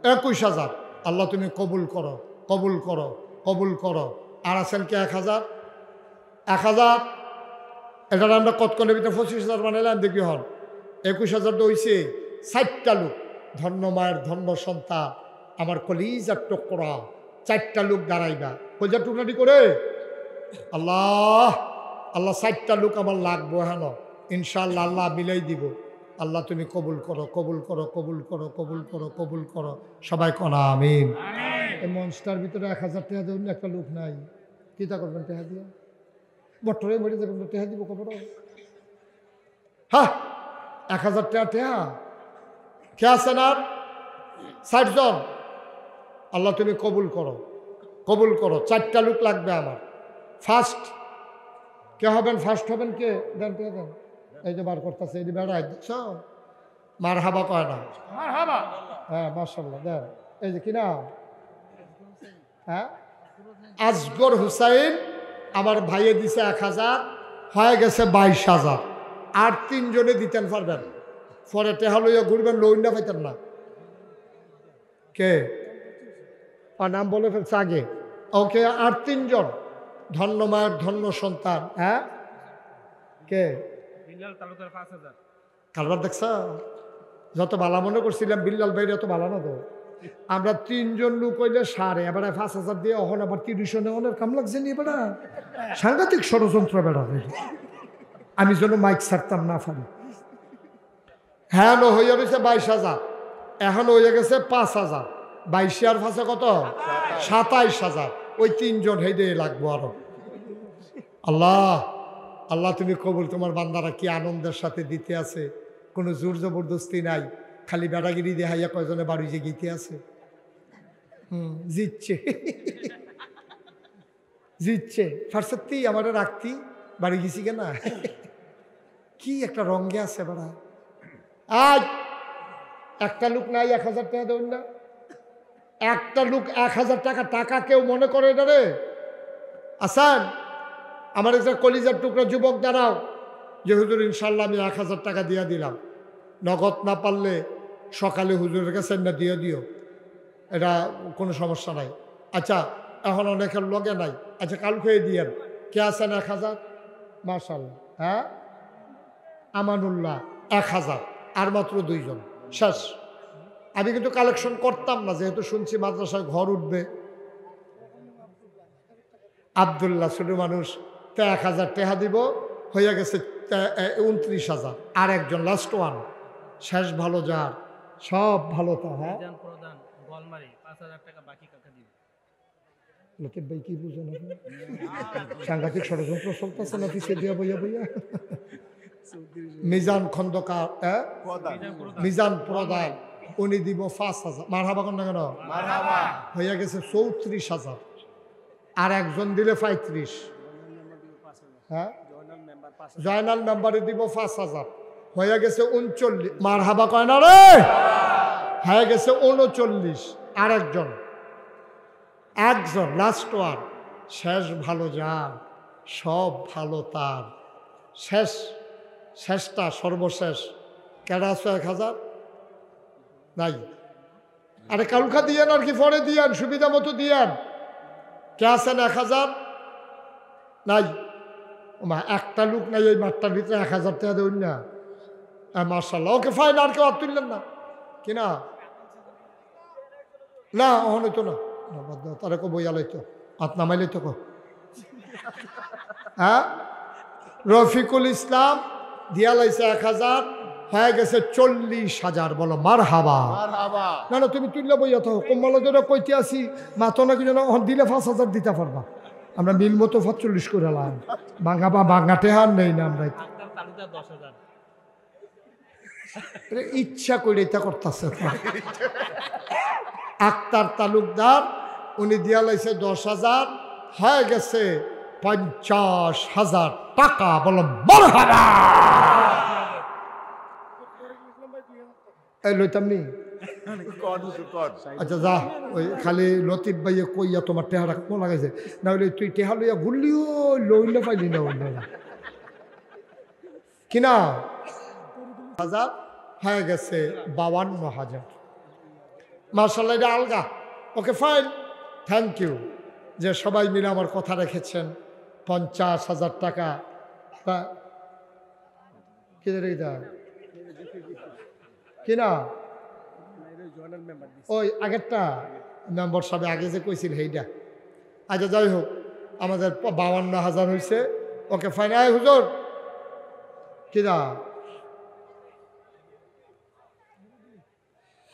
21000 আল্লাহ তুমি কবুল করো কবুল করো কবুল করো আর আছেন কে 1000 এটা আমরা কতক্ষণের ভিতরে 25000 বানাইলাম দেখি হন 21000 তো হয়েছে 60টা লোক ধন্য মায়ের ধন্য সন্তান আমার কলিজার টুকরা 4টা লোক দাঁড়াইবা কলিজার টুকরাটি করে আল্লাহ আল্লাহ 60টা লোক আমার লাগবো হ্যাঁ ইনশাআল্লাহ আল্লাহ মিলাই দিব আল্লাহ তুমি কবুল করো কবুল করো কবুল করো কবুল করো কবুল করো সবাই কনা আমিন এই মঞ্চটার ভিতরে 1000 টাকা দেবেন একটা লোক নাই কিতা করবেন টাকা দিয়ে বটরে মরে যাবেন টাকা দিব কবর হ্যাঁ 1000 টাকা টাকা কে আছেন আর 60 জন আল্লাহ তুমি কবুল করো কবুল করো 4টা লোক লাগবে আমার ফার্স্ট কে হবেন ফার্স্ট হবেন কে দেন কে দেন এই যে বার করতেছে এই যে বেড়াই দেখছ মার হাবা কয় না হ্যাঁ মার্শাল্লাহ দেন এই যে কিনা হ্যাঁ আসগর হুসাইন আমার ভাইয়ে দিছে 1000 হয়ে গেছে 22000 আর 3 জনে দিতেন পারবেন পরে টেহা লইয়া ঘুরবেন লোন না পাইতেন না কে আর নাম বলে ফেলছে আগে ওকে আর 3 জন ধন্য মায়ের ধন্য সন্তান হ্যাঁ কে কারবার দেখছ যত ভালো মনে করছিলাম বিল্লাল ভাই এত ভালো না তো আমরা 3 জন লোক হইলে সারে এবার 5000 দিয়ে অহন আবার 30 নেওয়ার কাম লাগছে নি বেড়া সাংঘাতিক ষড়যন্ত্র বেড়া আমি যেন মাইক ছাড়তাম না পারি হ্যাঁ হইয়া রয়েছে 22000 এখন হয়ে গেছে 5000 22 আর 5 কত 27000 ওই 3 জন হেঁটে লাগবো আরো আল্লাহ আল্লাহ তুমি কবুল তোমার বান্দারা কি আনন্দের সাথে দিতে আছে কোনো জোর জবরদস্তি নাই খালি বেড়াগিরি দেখাইয়া কয়জনে বাড়ি যে গীতে আছে জিতছে জিতছে ফার্সতি আমার রাখতি বাড়ি গেছি কেনা কি একটা রঙে আছে বেড়া আজ একটা লোক নাই 1000 টাকা দেবেন না একটা লোক 1000 টাকা টাকা কেউ মনে করে এটা রে আসান আমার একটা কলিজার টুকরা যুবক দাঁড়াও, যে হুজুর ইনশাল্লাহ আমি 1000 টাকা দিয়ে দিলাম, নগদ না পারলে সকালে হুজুরের কাছে না দিয়ে দিও, এটা কোনো সমস্যা নাই। আচ্ছা এখন অনেকের লগে নাই, আচ্ছা কাল খেয়ে দিয়েন। কে আছেন 1000? মাশাআল্লাহ, হ্যাঁ আমানুল্লাহ 1000, আর মাত্র 2 জন, শেষ। আমি কিন্তু কালেকশন করতাম না, যেহেতু শুনছি মাদ্রাসায় ঘর উঠবে। আবদুল্লাহ ছোট মানুষ, তে 1000 টাকা দিব, হয়ে গেছে 29,000। আর একজন লাস্ট ওয়ান, শেষ ভালো যার, সব ভালো তা। হ্যাঁ লতিফ ভাই কি বুঝেন, সাংঘাতিক ষড়যন্ত্র চলতেছে না পিছিয়ে দিয়া বইয়া বইয়া। মিজান খন্দকার, মিজান প্রধান, উনি দিব 5,000। মারহাবা কোন না কেন, হয়ে গেছে 34,000। আর একজন দিলে 35। হ্যাঁ জয়নাল মেম্বারে দিব 5,000, হয়ে গেছে 39। মারহাবা কয় না রে, হয়ে গেছে 39। আর একজন লাস্ট ওয়ান, শেষ ভালো যার, সব ভালো তার, শেষটা সর্বশেষ। কেডা আছে 1000 নাই? আরে কালকা দিয়েন আর কি, পরে দিয়েন, সুবিধা মতো দিয়েন। কে আছেন 1000? নাই। একটা লোক নাই এই মাঠটার ভিতরে 1000 টাকা দেবেন না? মার্শাল্লাহ, ওকে ফাইন। আর কেউ আর তুললেন না কিনা? না ওখানে তো না, তারা কো বইয়া লাইতো, হাত নামাইলে তো। হ্যাঁ রফিকুল ইসলাম দিয়া লাইছে 1000, হয়ে গেছে 40,000। বলো মারহাবা। না না তুমি তুললে বইয়া তো কম্বল কইতে আসি মাতো নাকি যেন দিলে 5,000 দিতে পারবা। আমরা মিল মতো 45 করে লাম, বাঙ্গা বা বাঙ্গাটে হার নেই না আমরা। ইচ্ছা করে এটা করতেছে। আক্তার তালুকদার উনি দিয়া লাইছে 10,000, হয়ে গেছে 50,000 টাকা। বলো মারহাবা। এই লইতাম নি। আচ্ছা যা, ওই খালি লতিফ ভাইয়ে কইয়া তোমার টেহা রাখবো লাগাইছে, না হলে তুই টেহা লইয়া ঘুরলিও লইলে পাইলি না কিনা। 1000 হয়ে গেছে 52,000। মার্শাল্লাহ, এটা আলগা। ওকে ফাইন, থ্যাংক ইউ যে সবাই মিলে আমার কথা রেখেছেন। 50,000 টাকা কিনা ওই আগেরটা মেম্বার সাহেব আগে যে কইছিল সেইটা। আচ্ছা যাই হোক, আমাদের 52,000 হয়েছে। Okay fine. আয় হুজুর কিনা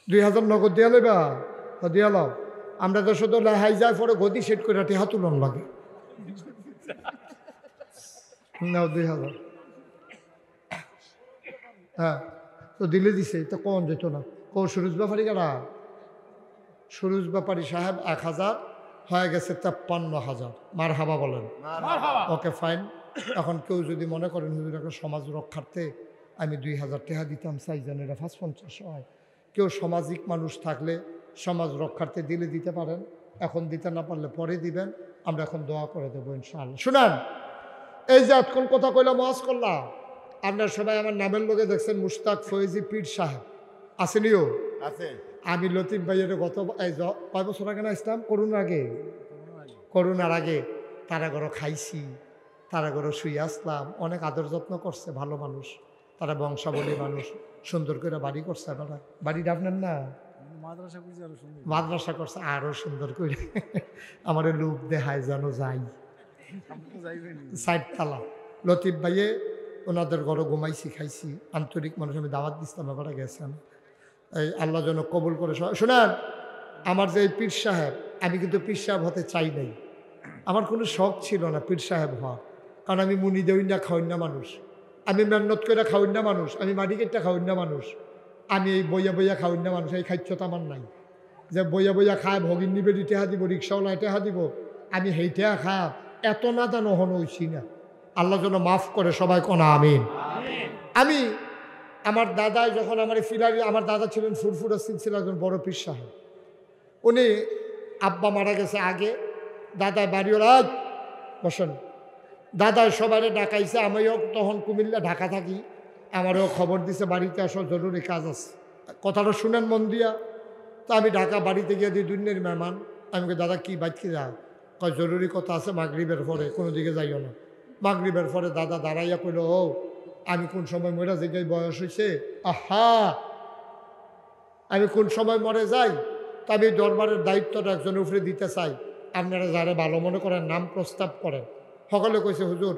2,000 নগদ দিয়া লইবা, দিয়া লও। আমরা তো শুধু লেহাই যায় পরে গদি সেট করে টেহা তুলন লাগে। নাও 2,000। হ্যাঁ তো দিলে দিছে, তো কোন যেত না। সুরুজ ব্যাপারী কারা? সুরুজ ব্যাপারী সাহেব 1000, হয়ে গেছে 53,000। মারহাবা বলেন। Okay fine. এখন কেউ যদি মনে করেন হুজুর একটা সমাজ রক্ষার্থে আমি 2,000 টাকা দিতাম চাই যেন এটা 550 হয়, কেউ সামাজিক মানুষ থাকলে সমাজ রক্ষার্থে দিলে দিতে পারেন। এখন দিতে না পারলে পরে দিবেন, আমরা এখন দোয়া করে দেবো ইনশাআল্লাহ। শুনেন, এই যে এতক্ষণ কথা কইলাম, ওয়াজ করলাম, আপনার সবাই আমার নামের লোকে দেখছেন মুশতাক ফয়েজি পীর সাহেব আসেনিও আছে। আমি লতিফ ভাইয়ের গত কয় বছর আগে না ইসলাম করোনার আগে তারা ঘরও খাইছি, তারা ঘরও শুয়ে আসলাম। অনেক আদর যত্ন করছে, ভালো মানুষ তারা, বংশাবলী মানুষ, সুন্দর করে বাড়ি করছে। আপনারা বাড়িটা আপনার না? মাদ্রাসা করছে আরো সুন্দর করে। আমার লোক দেখায় যেন যাই 60 তালা। লতিফ ভাইয়ে ওনাদের ঘরে ঘুমাইছি, খাইছি, আন্তরিক মানুষ। আমি দাওয়াত দিচ্ছিলাম, ব্যাপারে গেছেন। এই আল্লাহ যেন কবুল করে। শোনেন, আমার যে পীর সাহেব, আমি কিন্তু পীর সাহেব হতে চাই নাই। আমার কোনো শখ ছিল না পীর সাহেব হওয়ার, কারণ আমি মুনি দেউন না খাওয়ান না মানুষ, আমি মেহনত করে খাওয়ান না মানুষ, আমি মাটিকেটটা খাওয়ান না মানুষ, আমি এই বইয়া বইয়া খাওয়ান না মানুষ। এই খাদ্যতা আমার নাই যে বইয়া বইয়া খায় ভগিন নিবে টেহা দিব, রিক্সাওয়ালা টেহা দিব, আমি হেইটা খায় এত না তা নহন হইছি না। আল্লাহ যেন মাফ করে, সবাই কোনা আমিন। আমি আমার দাদা যখন আমার ফিলারি, আমার দাদা ছিলেন ফুরফুরা সিলসিলা একজন বড় পীর সাহেব। উনি আব্বা মারা গেছে আগে, দাদা বাড়িওয়ালা বসেন। দাদা সবাই ডাকাইছে, আমিও তখন কুমিল্লা ঢাকা থাকি, আমারও খবর দিছে বাড়িতে আসো, জরুরি কাজ আছে। কথাটা শুনেন মন দিয়া। তো আমি ঢাকা বাড়িতে গিয়ে দিই দুনিয়ার মেহমান। আমি দাদা কি বাইকে যা? কয় জরুরি কথা আছে, মাগরিবের পরে কোনো দিকে যাইও না। মাগরিবের পরে দাদা দাঁড়াইয়া কইল, ও আমি কোন সময় মরে যাই, বয়স হয়েছে, আহা আমি কোন সময় মরে যাই, তা আমি দরবারের দায়িত্বটা একজনের উপরে দিতে চাই। আপনারা যারা ভালো মনে করেন নাম প্রস্তাব করেন। সকলে কইছে হুজুর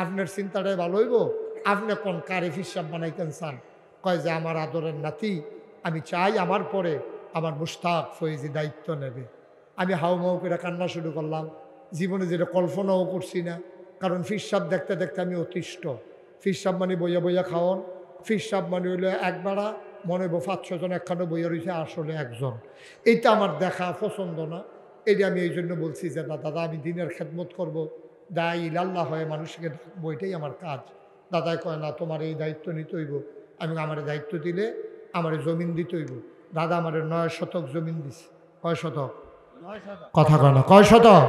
আপনার চিন্তাটাই ভালো হইব, আপনি কোন কারে হিসাব বানাইতেন চান? কয় যে আমার আদরের নাতি, আমি চাই আমার পরে আমার মুশতাক ফয়েজি দায়িত্ব নেবে। আমি হাউমাউ করে কান্না শুরু করলাম। জীবনে যেটা কল্পনাও করছি না, কারণ ফিরসাব দেখতে দেখতে আমি অতিষ্ঠ। ফিরসাব মানে বইয়া বইয়া খাওয়ান, ফিরসাব মানে হইলে একবারা মনে হইব 5-6 জন একখানে বইয়া রয়েছে, আসলে একজন। এইটা আমার দেখা পছন্দ না। এটা আমি এই জন্য বলছি যে না দাদা, আমি দিনের খেদমত করব, দায় ইলাল্লাহ হয়ে মানুষকে ডাকবো, এটাই আমার কাজ। দাদাই কয় না, তোমার এই দায়িত্ব নিতে হইব। আমি আমার দায়িত্ব দিলে আমার জমিন দিতে হইব। দাদা আমার 9 শতক জমিন দিছে। কয় শতক? কথা কয় না, কয় শতক?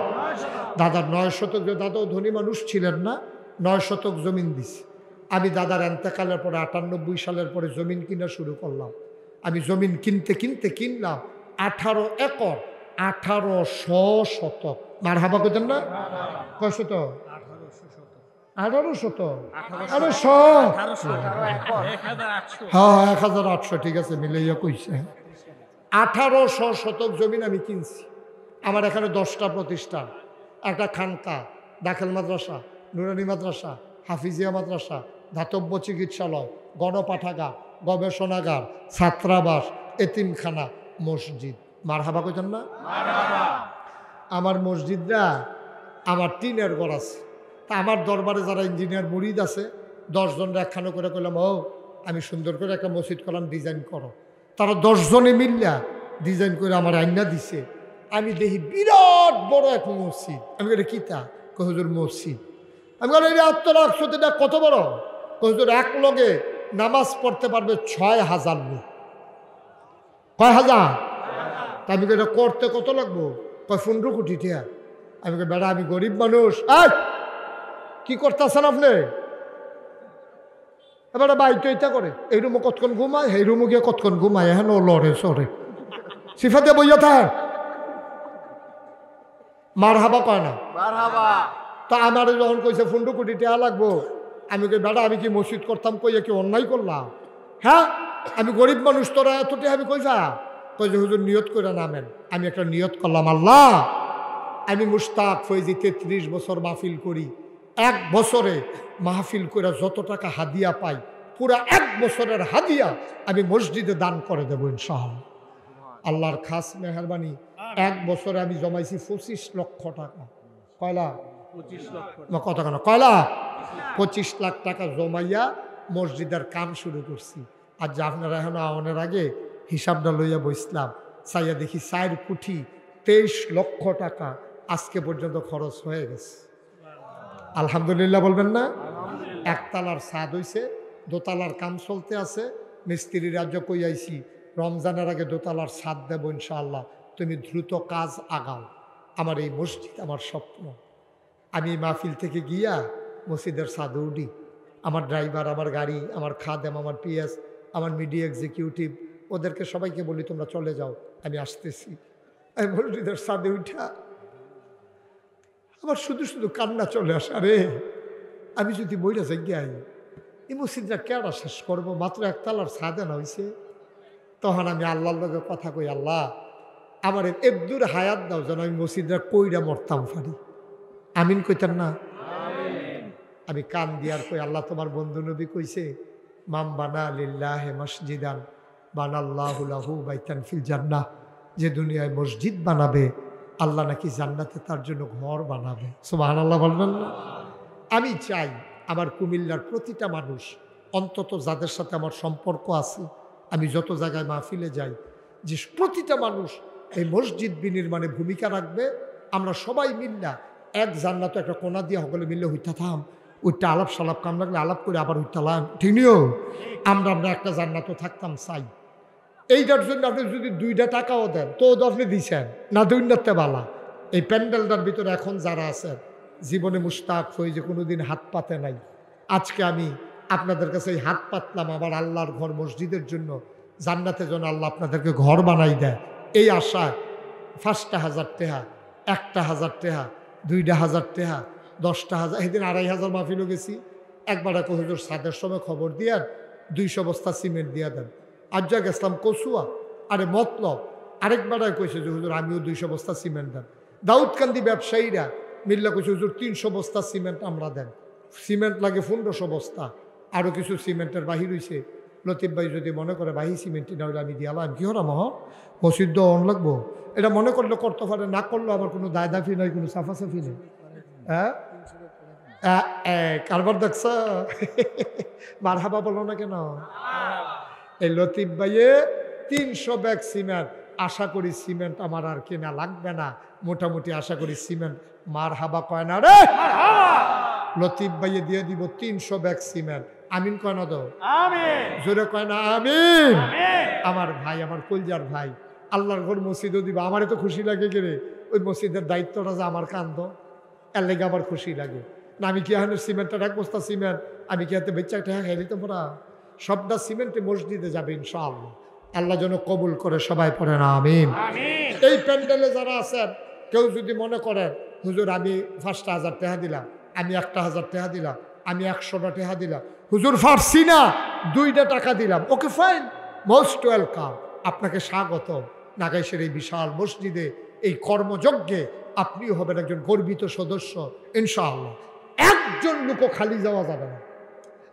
দাদার 9 শতক। দাদাও ধনী মানুষ ছিলেন না, 9 শতক জমিন দিছে। আমি দাদার এন্তেকালের পরে 98 সালের পরে জমিন কিনা শুরু করলাম। আমি জমিন কিনতে কিনতে কিনলাম 18 একর, 1800 শতক। মার হাবা করতেন না? কয় শতক? 1800। হ্যাঁ 1800, ঠিক আছে, মিলাইয়া কইছে। 1800 শতক জমিন আমি কিনছি। আমার এখানে 10টা প্রতিষ্ঠান, একটা খানকা, দাখিল মাদ্রাসা, নুরানি মাদ্রাসা, হাফিজিয়া মাদ্রাসা, ধাতব্য চিকিৎসালয়, গণপাঠাগার, গবেষণাগার, ছাত্রাবাস, এতিমখানা, মসজিদ। মারহাবা কইতেন না? আমার মসজিদরা আমার টিনের ঘর আছে। তা আমার দরবারে যারা ইঞ্জিনিয়ার মুরিদ আছে 10 জনের একখানে করে কইলাম, ও আমি সুন্দর করে একটা মসজিদ করলাম, ডিজাইন করো। তারা 10 জনে মিললা ডিজাইন করে আমার আইনা দিছে। আমি দেখি বিরাট বড় এক মসজিদ। আমি বলি কিতা? হুজুর মসজিদ। আমি বলি এটা আত্মরাক্ষতা কত বড়? হুজুর এক লগে নামাজ পড়তে পারবে 6000 লোক। কয় হাজার? তা আমি এটা করতে কত লাগবো? কয় 15 কোটি টাকা। আমি বেড়া, আমি গরিব মানুষ। কি করতেছেন আপনি? এবারে বাইকে এটা করে, এই রুমে কতক্ষণ ঘুমায়, এই রুমে গিয়ে কতক্ষণ ঘুমায়, হ্যাঁ লড়ে সরে সিফাতে বইয়া থাক। মার হাবা কয় না। তা আমার যখন কইছে 15 কোটি টাকা লাগবো, আমি কই বেড়া আমি কি মসজিদ করতাম কইয়া কি অন্যায় করলাম? হ্যাঁ আমি গরিব মানুষ, তোরা এত টাকা আমি কইছা? কই যে হুজুর নিয়ত করে নামেন। আমি একটা নিয়ত করলাম, আল্লাহ আমি মুশতাক ফয়েজি 33 বছর মাহফিল করি, 1 বছরে মাহফিল করে যত টাকা হাদিয়া পাই, পুরা 1 বছরের হাদিয়া আমি মসজিদে দান করে দেবো ইনশাআল্লাহ। আল্লাহর খাস মেহরবানি, 1 বছরে আমি জমাইছি 25 লক্ষ টাকা। কয়লা? 25 লক্ষ। কত কেন? কয়লা? 25 লাখ টাকা জমাইয়া মসজিদের কাম শুরু করছি। আর যা আপনারা এখন আওয়ানের আগে হিসাবটা লইয়া বসলাম, চাইয়া দেখি 4 কোটি 23 লক্ষ টাকা আজকে পর্যন্ত খরচ হয়ে গেছে। আলহামদুলিল্লাহ বলবেন না? 1 তালার ছাদ হইছে, 2 তালার কাম চলতে আছে। মিস্ত্রি রাজ্য কই আইছি, রমজানের আগে 2 তালার ছাদ দেব ইনশাআল্লাহ, তুমি দ্রুত কাজ আগাও। আমার এই মসজিদ আমার স্বপ্ন। আমি মাহফিল থেকে গিয়া মসজিদের ছাদে উঠি। আমার ড্রাইভার, আমার গাড়ি, আমার খাদেম, আমার পিএস, আমার মিডিয়া এক্সিকিউটিভ, ওদেরকে সবাইকে বলি তোমরা চলে যাও, আমি আসতেছি। আমি মসজিদের ছাদে উঠা আমার শুধু শুধু কান্না চলে আসে। আরে আমি যদি বইটা যাই, এই মসজিদটা কেডা শেষ করবো? মাত্র 1 তালার ছাদে না হয়েছে। তখন আমি আল্লাহর লগে কথা কই, আল্লাহ আমার একদূর হায়াত দাও যেন আমি মসজিদটা কইরা মরতাম পারি। আমিন কইতেন না? আমি কান দিয়ার কই, আল্লাহ তোমার বন্ধু নবী কইছে, মাম বানা লিল্লাহি মসজিদান বানাল্লাহু লাহু বাইতান ফিল জান্নাহ, যে দুনিয়ায় মসজিদ বানাবে আল্লাহ নাকি জান্নাতে তার জন্য ঘর বানাবে। সুবহানাল্লাহ বলবেন না? আমি চাই আমার কুমিল্লার প্রতিটা মানুষ, অন্তত যাদের সাথে আমার সম্পর্ক আছে, আমি যত জায়গায় মাহফিলে যাই, যে প্রতিটা মানুষ এই মসজিদ বিনির্মাণে ভূমিকা রাখবে। আমরা সবাই মিল্লা এক জান্নাত একটা কোনা দিয়ে সকলে মিললে হইতা থাম, ওইটা আলাপ সালাপ কাম লাগলে আলাপ করে আবার হইতালাম, ঠিক নিও। আমরা একটা জান্নাতও থাকতাম চাই। এইটার জন্য আপনি যদি 2টা টাকাও দেন তো আপনি দিছেন না, 2 বালা। এই প্যান্ডেলটার ভিতরে এখন যারা আছেন জীবনে মুশতাক হয়ে যে কোনোদিন হাত পাতে নাই। আজকে আমি আপনাদের কাছে এই হাত পাতলাম আমার আল্লাহর ঘর মসজিদের জন্য, জান্নাতে যেন আল্লাহ আপনাদেরকে ঘর বানাই দেয়, এই আশায় 5,000 টাকা, 1,000 টাকা, 2,000 টাকা, 10,000, সেদিন 2,500 মাহফিলও গেছি। একবার এক হুজুর সাদের সময় খবর দিয়ার 200 বস্তা সিমেন্ট দিয়া দেন। আজ যা গেছিলাম কচুয়া, আরে মতলব আরেকবার কইছে যে হুজুর আমিও 200 বস্তা সিমেন্ট দেন। দাউদকান্দি ব্যবসায়ীরা মিল্লা কইছে হুজুর 300 বস্তা সিমেন্ট আমরা দেন। সিমেন্ট লাগে 1500 বস্তা, আরও কিছু সিমেন্টের বাহির হইছে। লতিফ ভাই যদি মনে করে বাহি সিমেন্টই না হলে আমি দিয়ালাম, কি হলাম মসজিদ অন লাগবো, এটা মনে করলে করতে পারে, না করলে আমার কোনো দায় দাফি নয়, কোনো সাফাসাফি নেই। হ্যাঁ কারবার দেখছ মার হাবা বলো না কেন? এই লতিফ ভাইয়ে 300 ব্যাগ সিমেন্ট, আশা করি সিমেন্ট আমার আর কেনা লাগবে না, মোটামুটি আশা করি সিমেন্ট। মার হাবা কয় না রে, লতিফ ভাইয়ে দিয়ে দিব 300 ব্যাগ সিমেন্ট। আমিন কয় না দাও, জোরে কয় না আমিন। আমার ভাই, আমার কলজার ভাই, আল্লাহর ঘর মসজিদও দিব। আমারে তো খুশি লাগে কে রে, ওই মসজিদের দায়িত্বটা যে আমার কান্দ, এর লেগে আমার খুশি লাগে না। আমি কি এখন সিমেন্টের এক বস্তা সিমেন্ট আমি কি হাতে বেচা টাকা খাই দিতে পারা? সবটা সিমেন্টে মসজিদে যাবে ইনশাআল্লাহ। আল্লাহ যেন কবুল করে, সবাই পড়ে না আমিন। এই প্যান্ডেলে যারা আছেন, কেউ যদি মনে করেন হুজুর আমি 5,000 টাকা দিলাম, আমি 1,000 টাকা দিলাম, আমি 100টা টাকা দিলাম, হুজুর ফারছি না 2টা টাকা দিলাম, ওকে ফাইন, মোস্ট ওয়েলকাম, আপনাকে স্বাগত। নাগাইশের এই বিশাল মসজিদে এই কর্মযজ্ঞে আপনিও হবেন একজন গর্বিত সদস্য ইনশাআল্লাহ। একজন লোকও খালি যাওয়া যাবে না।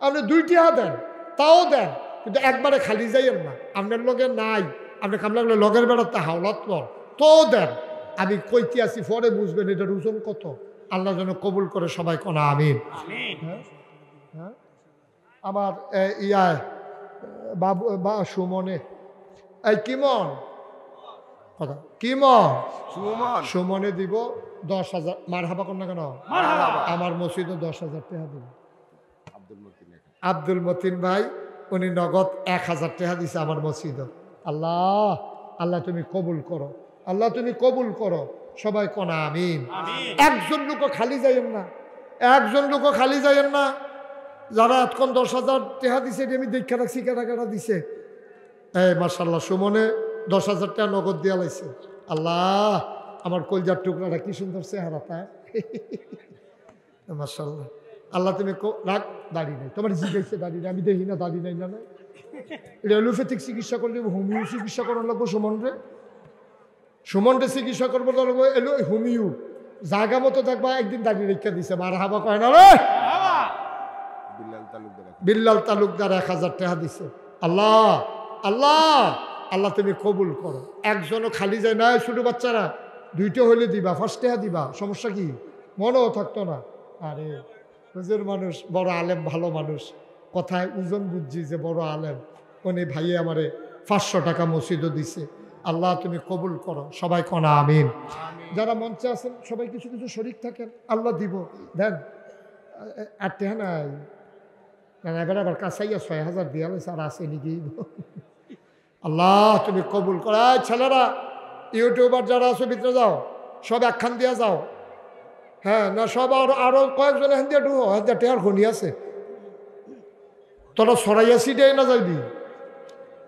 আপনি 2 টাকা দেন তাও দেন, কিন্তু একবারে খালি যাইয়েন না। আপনার লগে নাই, আপনি কাম লাগলে লগের বেড়াতে হাওলাত পর তো দেন। আমি কইতে আসি পরে বুঝবেন এটার ওজন কত। আল্লাহ যেন কবুল করে, সবাই কোনা আমিন। হ্যাঁ আমার ইয়ায় বাবু বা সুমনে, এই কিমন কথা কিমন সুমনে দিব 10,000। মার হাবা কর না কেন? আমার মসজিদও 10,000 টাকা দিব। আব্দুল মতিন ভাই উনি নগদ 1,000 টাকা দিছে আমার মসজিদও। আল্লাহ আল্লাহ তুমি কবুল করো, আল্লাহ তুমি কবুল করো, সবাই কোনা আমিন। একজন লোকও খালি যাইয়েন না, একজন লোকও খালি যাইয়েন না। যারা এতক্ষণ 10,000 টাকা দিছে আমি দেখা রাখছি কেটা কেটা দিছে। এই মাশাআল্লাহ সুমনে 10,000 টাকা নগদ দিয়া লাইছে। আল্লাহ আমার কলজার টুকরাটা কি সুন্দর চেহারা তার, মাশাআল্লাহ। আল্লাহ তুমি রাখ, দাড়ি নেই তোমার, জিজ্ঞাসা দাড়ি নেই, আমি দেখি না দাড়ি নাই না। এটা এলোপ্যাথিক চিকিৎসা করলে, হোমিও চিকিৎসা করার লাগবো সুমনরে, সুমনরে চিকিৎসা করবো লাগবো এলো হোমিও। জায়গা মতো দেখবা একদিন দাড়ি রেখা দিছে, মার হাবা কয় না রে। বিল্লাল তালুকদার 1,000 টাকা দিছে। আল্লাহ আল্লাহ আল্লাহ তুমি কবুল করো। একজনও খালি যায় না। ছোট বাচ্চারা 2টা হইলে দিবা, 1 টাকা দিবা, সমস্যা কি? মনেও থাকতো না। আরে হুজুর মানুষ, বড় আলেম, ভালো মানুষ, কথায় ওজন বুঝছি যে বড় আলেম। উনি ভাইয়ে আমারে 500 টাকা মসজিদও দিছে। আল্লাহ তুমি কবুল করো, সবাই কোনা আমিন। যারা মঞ্চে আছেন সবাই কিছু কিছু শরীক থাকেন, আল্লাহ দিব দেন। আর টাকা নাই না, এবার আবার কাছাইয়া 6,000 দিয়া লাইছে, আর আছে নাকি? আল্লাহ তুমি কবুল করো। ছেলেরা ইউটিউবার যারা আছো ভিতরে যাও, সব একখান দিয়া যাও। হ্যাঁ না, সব আরো কয়েকজন এখান দিয়ে ঢুকো, এখান দিয়ে টেয়ার খনি আছে, তোরা সরাইয়া সিটাই না যাইবি।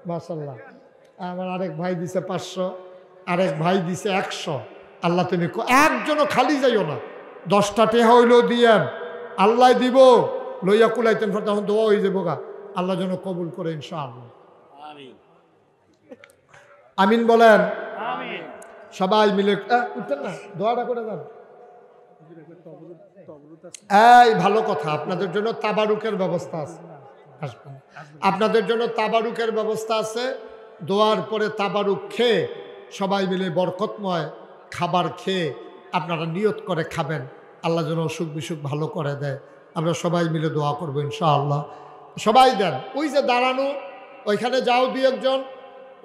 মাশাআল্লাহ আমার আরেক ভাই দিছে 500, আরেক ভাই দিছে 100। আল্লাহ তুমি একজনও খালি যাইও না, 10টা টেহা হইলেও দিয়েন, আল্লাহ দিব, লইয়া কুলাইতেন, তখন দোয়া হয়ে যাবো গা। আল্লাহ যেন কবুল করে ইনশাআল্লাহ। আমিন বলেন সবাই মিলে। উঠতেন না, দোয়াটা করে যান। এই ভালো কথা, আপনাদের জন্য তাবারুকের ব্যবস্থা আছে, আপনাদের জন্য তাবারুকের ব্যবস্থা আছে। দোয়ার পরে তাবারুক খেয়ে সবাই মিলে বরকতময় খাবার খেয়ে আপনারা নিয়ত করে খাবেন, আল্লাহ যেন অসুখ বিসুখ ভালো করে দেয়। আমরা সবাই মিলে দোয়া করবো ইনশাআল্লাহ। সবাই দেন। ওই যে দাঁড়ানো, ওইখানে যাও 2-1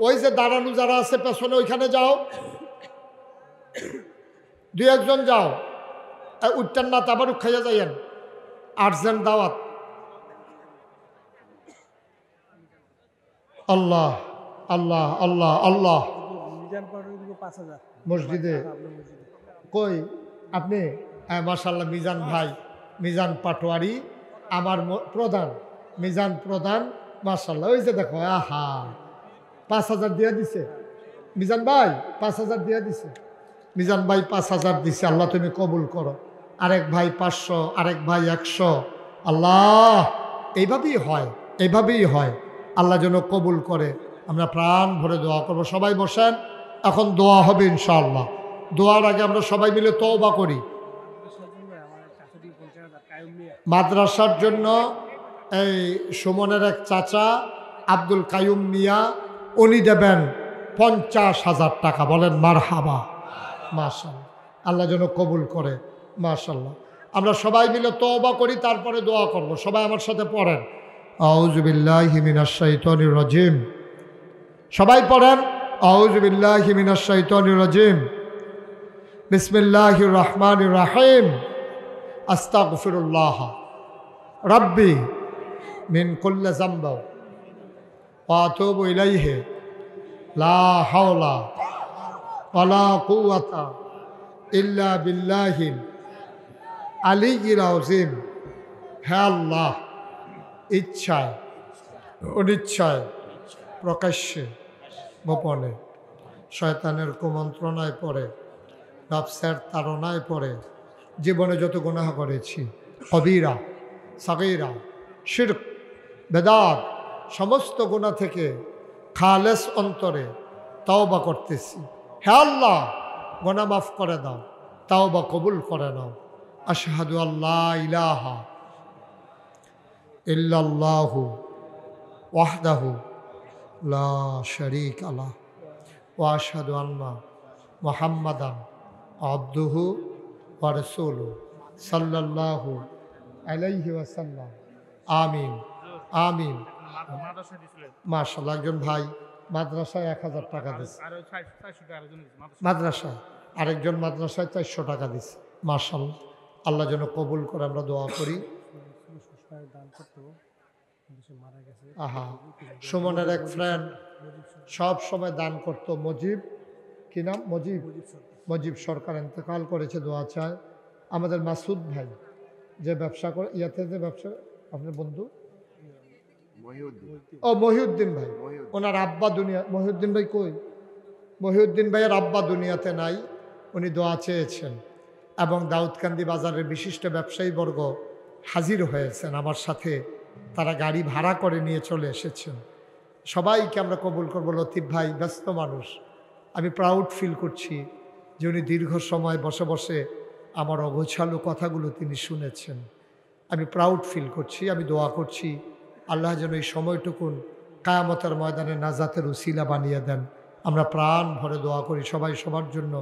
ওই যে দাঁড়ানো যারা আছে পেছনে ওইখানে যাও, 2-1 যাও। উঠতেন না, তাবারুক খাইয়া যাইয়েন, আর্জেন্ট দাওয়াত। আল্লাহ আল্লাহ আল্লাহ আল্লাহ। মসজিদে কই আপনি? মাশাআল্লাহ মিজান ভাই, মিজান পাটোয়ারি আমার প্রধান, মিজান প্রধান মাশাআল্লাহ। ওই যে দেখো, আহা 5,000 দিয়ে দিছে মিজান ভাই, 5,000 দিয়ে দিছে মিজান ভাই, 5,000 দিছে। আল্লাহ তুমি কবুল করো। আরেক ভাই 500, আরেক ভাই 100। আল্লাহ এইভাবেই হয়, এইভাবেই হয়। আল্লাহ যেন কবুল করে। আমরা প্রাণ ভরে দোয়া করবো। সবাই বসেন, এখন দোয়া হবে ইনশাআল্লাহ। দোয়ার আগে আমরা সবাই মিলে তওবা করি। মাদ্রাসার জন্য এই সুমনের এক চাচা আব্দুল কায়ুম মিয়া, উনি দেবেন 50,000 টাকা। বলেন মারহাবা। মাশাআল্লাহ, আল্লাহ যেন কবুল করে। মাশাআল্লাহ, আমরা সবাই মিলে তওবা করি, তারপরে দোয়া করব। সবাই আমার সাথে পড়েন, আউযু বিল্লাহি মিনাশ শাইতানির রাজিম। সবাই পড়েন, আউযু বিল্লাহি মিনাশ শাইতানির রাজিম, বিসমিল্লাহির রহমানির রহিম, আস্তাগফিরুল্লাহ রাব্বি মিন কুল্লি যামব ওয়া আতুবু ইলাইহি, লা হাওলা ওয়ালা কুওয়াতা ইল্লা বিল্লাহিল আলিয়্যিল আযীম। হে আল্লাহ, ইচ্ছায় অনিচ্ছায়, প্রকাশ্যে গোপনে, শয়তানের কুমন্ত্রণায় পড়ে, নফসের তাড়নায় পড়ে জীবনে যত গুনাহ করেছি, কবিরা সাগীরা শিরক বেদাত, সমস্ত গুনাহ থেকে খালেস অন্তরে তাওবা করতেছি। হে আল্লাহ, গুনাহ মাফ করে দাও, তাওবা কবুল করে নাও। আশহাদু আল্লা ইলাহা ইল্লাল্লাহু ওয়াহদাহু লা শারীকা লাহু ওয়া আশহাদু আন্না মুহাম্মাদান আবদুহু ওয়া রাসূলুহু সাল্লাল্লাহু আলাইহি ওয়াসাল্লাম। আমিন আমিন। মাশাআল্লাহ, একজন ভাই মাদ্রাসায় 1000 টাকা দিচ্ছে, মাদ্রাসায় আরেকজন মাদ্রাসায় 400 টাকা দিচ্ছে। মাশাআল্লাহ, আল্লাহ যেন কবুল করে। আমরা দোয়া করি। আহা, সুমনের এক ফ্রেন্ড সব সময় দান করত, মজিব, কি নাম, মজিব সরকার ইন্তেকাল করেছে, দোয়া চায়। আমাদের মাসুদ ভাই যে ব্যবসা করে, ইয়াতে যে ব্যবসা, আপনার বন্ধু ও মহিউদ্দিন ভাই, ওনার আব্বা দুনিয়া, মহিউদ্দিন ভাই কই, মহিউদ্দিন ভাইয়ের আব্বা দুনিয়াতে নাই, উনি দোয়া চেয়েছেন। এবং দাউদকান্দি বাজারের বিশিষ্ট ব্যবসায়ী বর্গ হাজির হয়েছেন আমার সাথে, তারা গাড়ি ভাড়া করে নিয়ে চলে এসেছেন। সবাইকে আমরা কবুল করব। লতিফ ভাই ব্যস্ত মানুষ, আমি প্রাউড ফিল করছি যে উনি দীর্ঘ সময় বসে বসে আমার অগোছালো কথাগুলো তিনি শুনেছেন। আমি প্রাউড ফিল করছি। আমি দোয়া করছি আল্লাহ যেন এই সময়টুকুন কায়ামতের ময়দানে নাজাতের উসিলা বানিয়ে দেন। আমরা প্রাণ ভরে দোয়া করি সবাই সবার জন্য।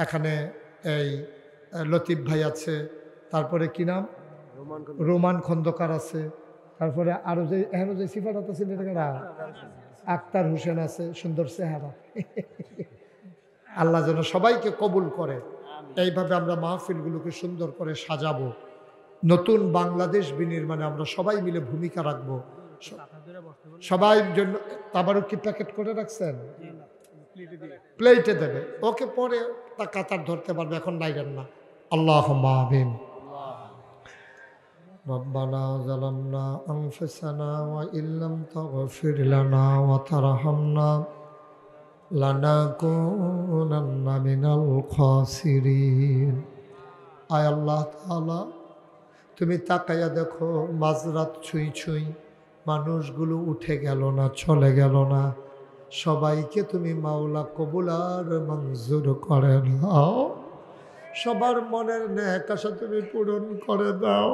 এখানে এই লতিফ ভাই আছে, তারপরে কি নাম, রোমান খন্দকার আছে, তারপরে আরো যে এখনো যে সিফারত আছে আক্তার হোসেন আছে, সুন্দর চেহারা। আল্লাহ যেন সবাইকে কবুল করে। এইভাবে আমরা মাহফিলগুলোকে সুন্দর করে সাজাবো। নতুন বাংলাদেশ বিনির্মাণে আমরা সবাই মিলে ভূমিকা রাখবো। সবাই জন্য তাবারও কি প্যাকেট করে রাখছেন, প্লেটে দেবে, ওকে পরে তা কাতার ধরতে পারবে, এখন নাইবেন না। আল্লাহুম্মা আমিন। রব্বানা যালামনা আনফুসানা ওয়া ইল্লাম তাগফির লানা ওয়া তারহামনা লানাকুনান্না মিনাল খাসিরিন। আয় আল্লাহ তাআলা, তুমি তাকাইয়া দেখো, মাঝরাত ছুঁই ছুঁই মানুষগুলো উঠে গেল না, চলে গেল না। সবাইকে তুমি মাওলা কবুল আর মঞ্জুর করে নাও। সবার মনের নেক আশা তুমি পূরণ করে দাও।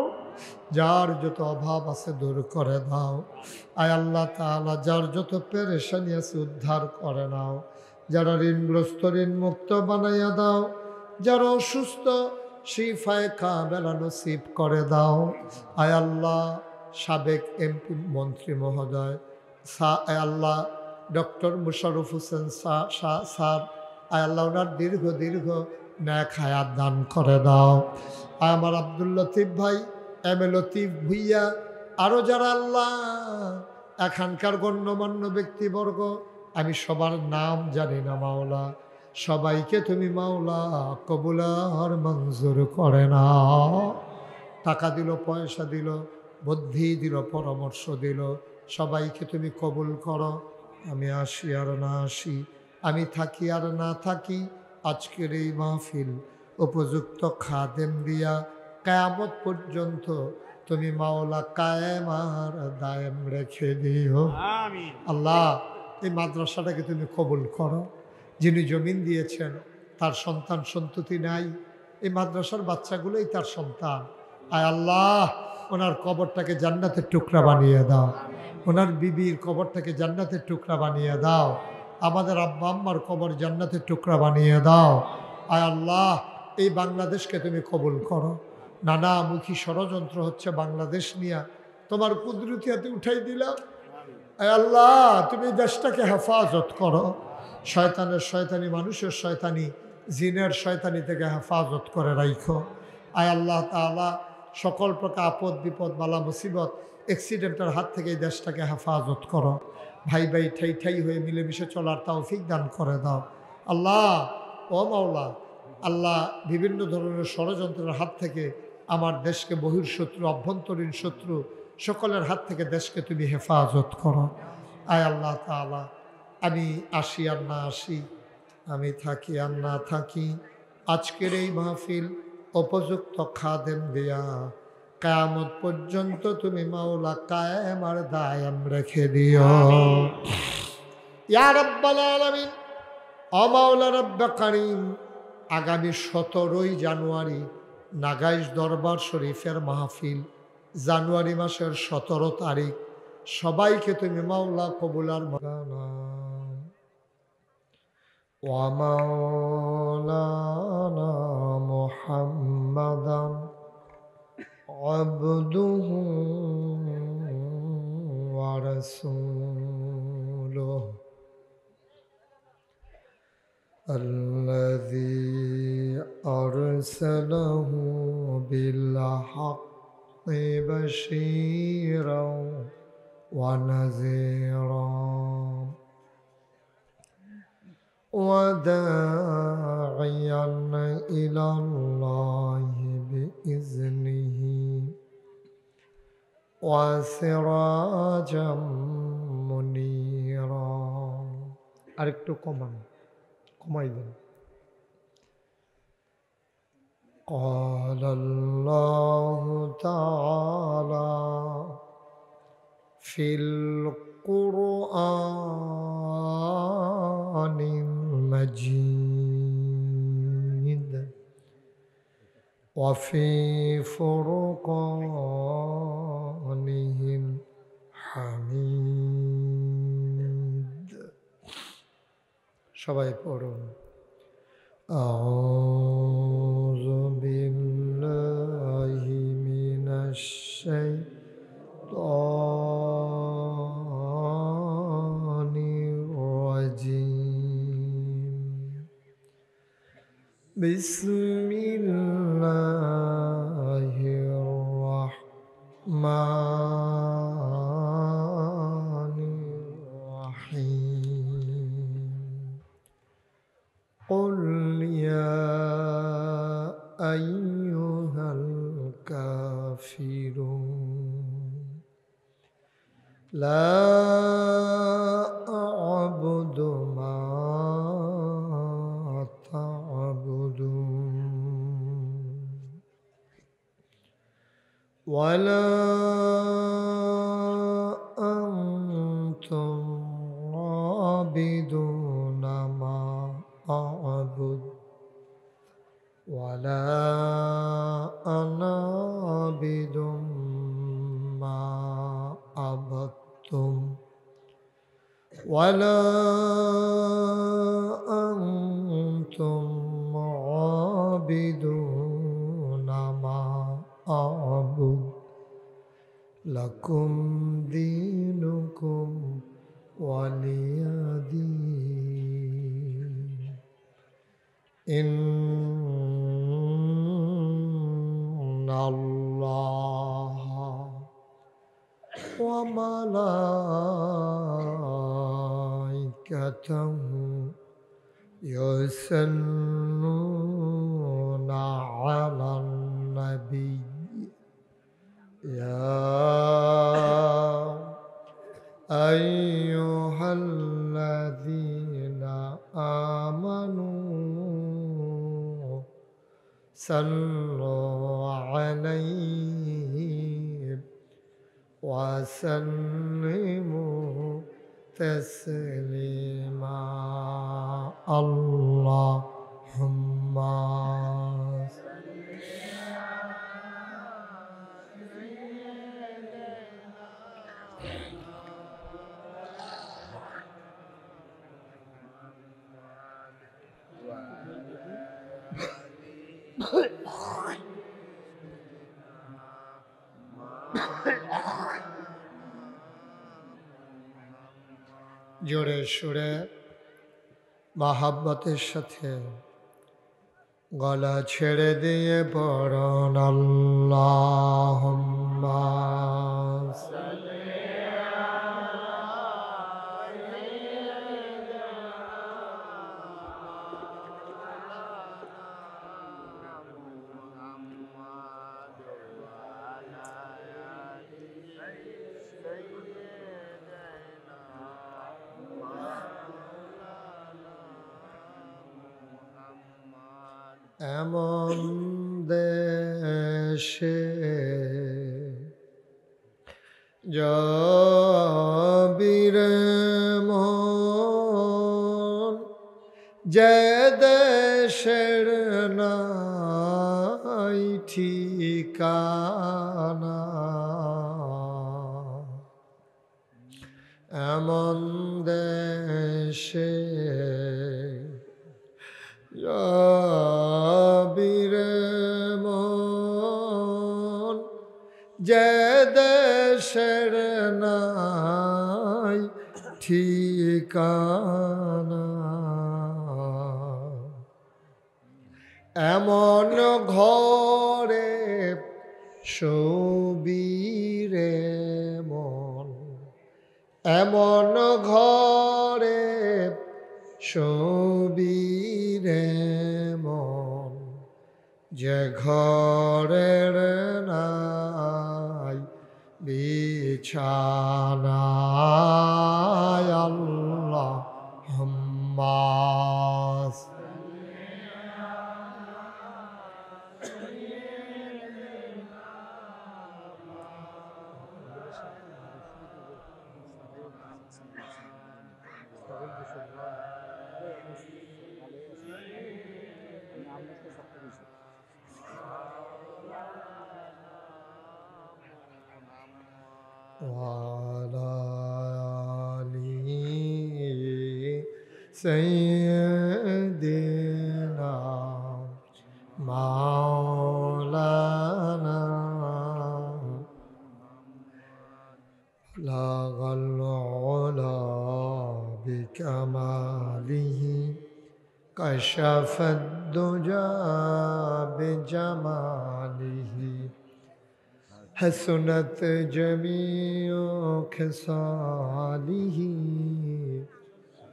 যার যত অভাব আছে দূর করে দাও। আয় আল্লাহ তাআলা, যার যত পেরেশানি আছে উদ্ধার করে নাও। যারা ঋণগ্রস্ত ঋণ মুক্ত বানাইয়া দাও। যারা অসুস্থ শিফায়ে কামেলা নসিব করে দাও। আয় আল্লাহ, সাবেক এমপি মন্ত্রী মহোদয়, আয় আল্লাহ ডক্টর মুশাররফ হোসেন স্যার, আয় আল্লাহ ওনার দীর্ঘ নেক হায়াত দান করে দাও। আমার আব্দুল লতিফ ভাই, এম এ লতিফ ভুইয়া, আরও যারা আল্লাহ এখানকার গণ্যমান্য ব্যক্তিবর্গ, আমি সবার নাম জানি না মাওলা, সবাইকে তুমি মাওলা কবুল আর মঞ্জুর করে নাও। টাকা দিল, পয়সা দিল, বুদ্ধি দিল, পরামর্শ দিল, সবাইকে তুমি কবুল করো। আমি আসি আর না আসি, আমি থাকি আর না থাকি, আজকের এই মাহফিল উপযুক্ত খাদেম দিয়া কিয়ামত পর্যন্ত তুমি মাওলা কায়েম আর দায়েম রেখে দিও। আল্লাহ, এই মাদ্রাসাটাকে তুমি কবুল করো। যিনি জমিন দিয়েছেন তার সন্তান সন্ততি নাই, এই মাদ্রাসার বাচ্চাগুলোই তার সন্তান। আয় আল্লাহ, ওনার কবরটাকে জান্নাতের টুকরা বানিয়ে দাও, ওনার বিবির কবরটাকে জান্নাতের টুকরা বানিয়ে দাও, আমাদের আব্বা আম্মার কবর জান্নাতের টুকরা বানিয়ে দাও। আয় আল্লাহ, এই বাংলাদেশকে তুমি কবুল করো। নানামুখী ষড়যন্ত্র হচ্ছে বাংলাদেশ নিয়ে, তোমার কুদরতি হাতে উঠাই দিলাম। আয় আল্লাহ, তুমি দেশটাকে হেফাজত করো, শয়তানের শয়তানি, মানুষের শয়তানি, জিনের শয়তানি থেকে হেফাজত করে রাখো। আয় আল্লাহ তাআলা, সকল প্রকার আপদ বিপদ বালা মুসিবত অ্যাক্সিডেন্টের হাত থেকে এই দেশটাকে হেফাজত করো। ভাই ভাই ঠাই ঠাই হয়ে মিলেমিশে চলার তৌফিক দান করে দাও। আল্লাহ ও মাওলা, আল্লাহ, বিভিন্ন ধরনের ষড়যন্ত্রের হাত থেকে আমার দেশকে বহির্শত্রু, অভ্যন্তরীণ শত্রু সকলের হাত থেকে দেশকে তুমি হেফাজত করো। আয় আল্লাহ তাআলা, আমি আসি আর না আসি, আমি থাকি আর না থাকি, আজকের এই মাহফিল উপযুক্ত খাদেম দিয়া কিয়ামত পর্যন্ত তুমি মাওলা কায়েম আর দায়েম রেখে দিও। ইয়া রাব্বাল আলামিন, ও মাওলা রব্বে কারীম, আগামী 17ই জানুয়ারি নাগাইশ দরবার শরীফের মাহফিল, জানুয়ারি মাসের 17 তারিখ, সবাইকে তুমি মাওলা কবুল আর মাওলানা ওয়া মাওলানা মুহাম্মাদান আবদুহু ওয়া রাসূলুহু الذي أرسله بالحق بشيرا ونذيرا وداعيا إلى الله بإذنه وسراجا منيرا. আরেকটু কমাই দেন। قال الله تعالى في القرآن المجيد وفي فرقانه الحميد. সবাই পড়ুন। أعوذ بالله من الشيطان الرجيم. بسم الله الرحمن الرحيم. قل يا أيها الكافرون لا أعبد ما تعبدون ولا أنتم عابدون ما أعبد ولا أنا عابد ما عبدتم ولا أنتم عابدون ما أعبد لكم دينكم ولي دين. إن الله وملائكته يصلون على النبي يا أيها الذين آمنوا صلوا عليه وسلموا تسليما اللهم জোরে সুরে মহাব্বতের সাথে গলা ছেড়ে দিয়ে পড়ুন আল্লাহুম্মা এমন দেশে যাবিরে মন যে দেশের নাই ঠিকানা এমন দেশে যাবিরে মন যে দেশের নাই ঠিকানা এমন ঘরে শোবিরে মন এমন ঘরে শোবিরে মন যে ঘরের নাই বিছানা আল্লাহুম্মা وعلى آله سيدنا مولانا بلغ العلا بكماله كشف الدجى بجماله حسنت جميع خصاله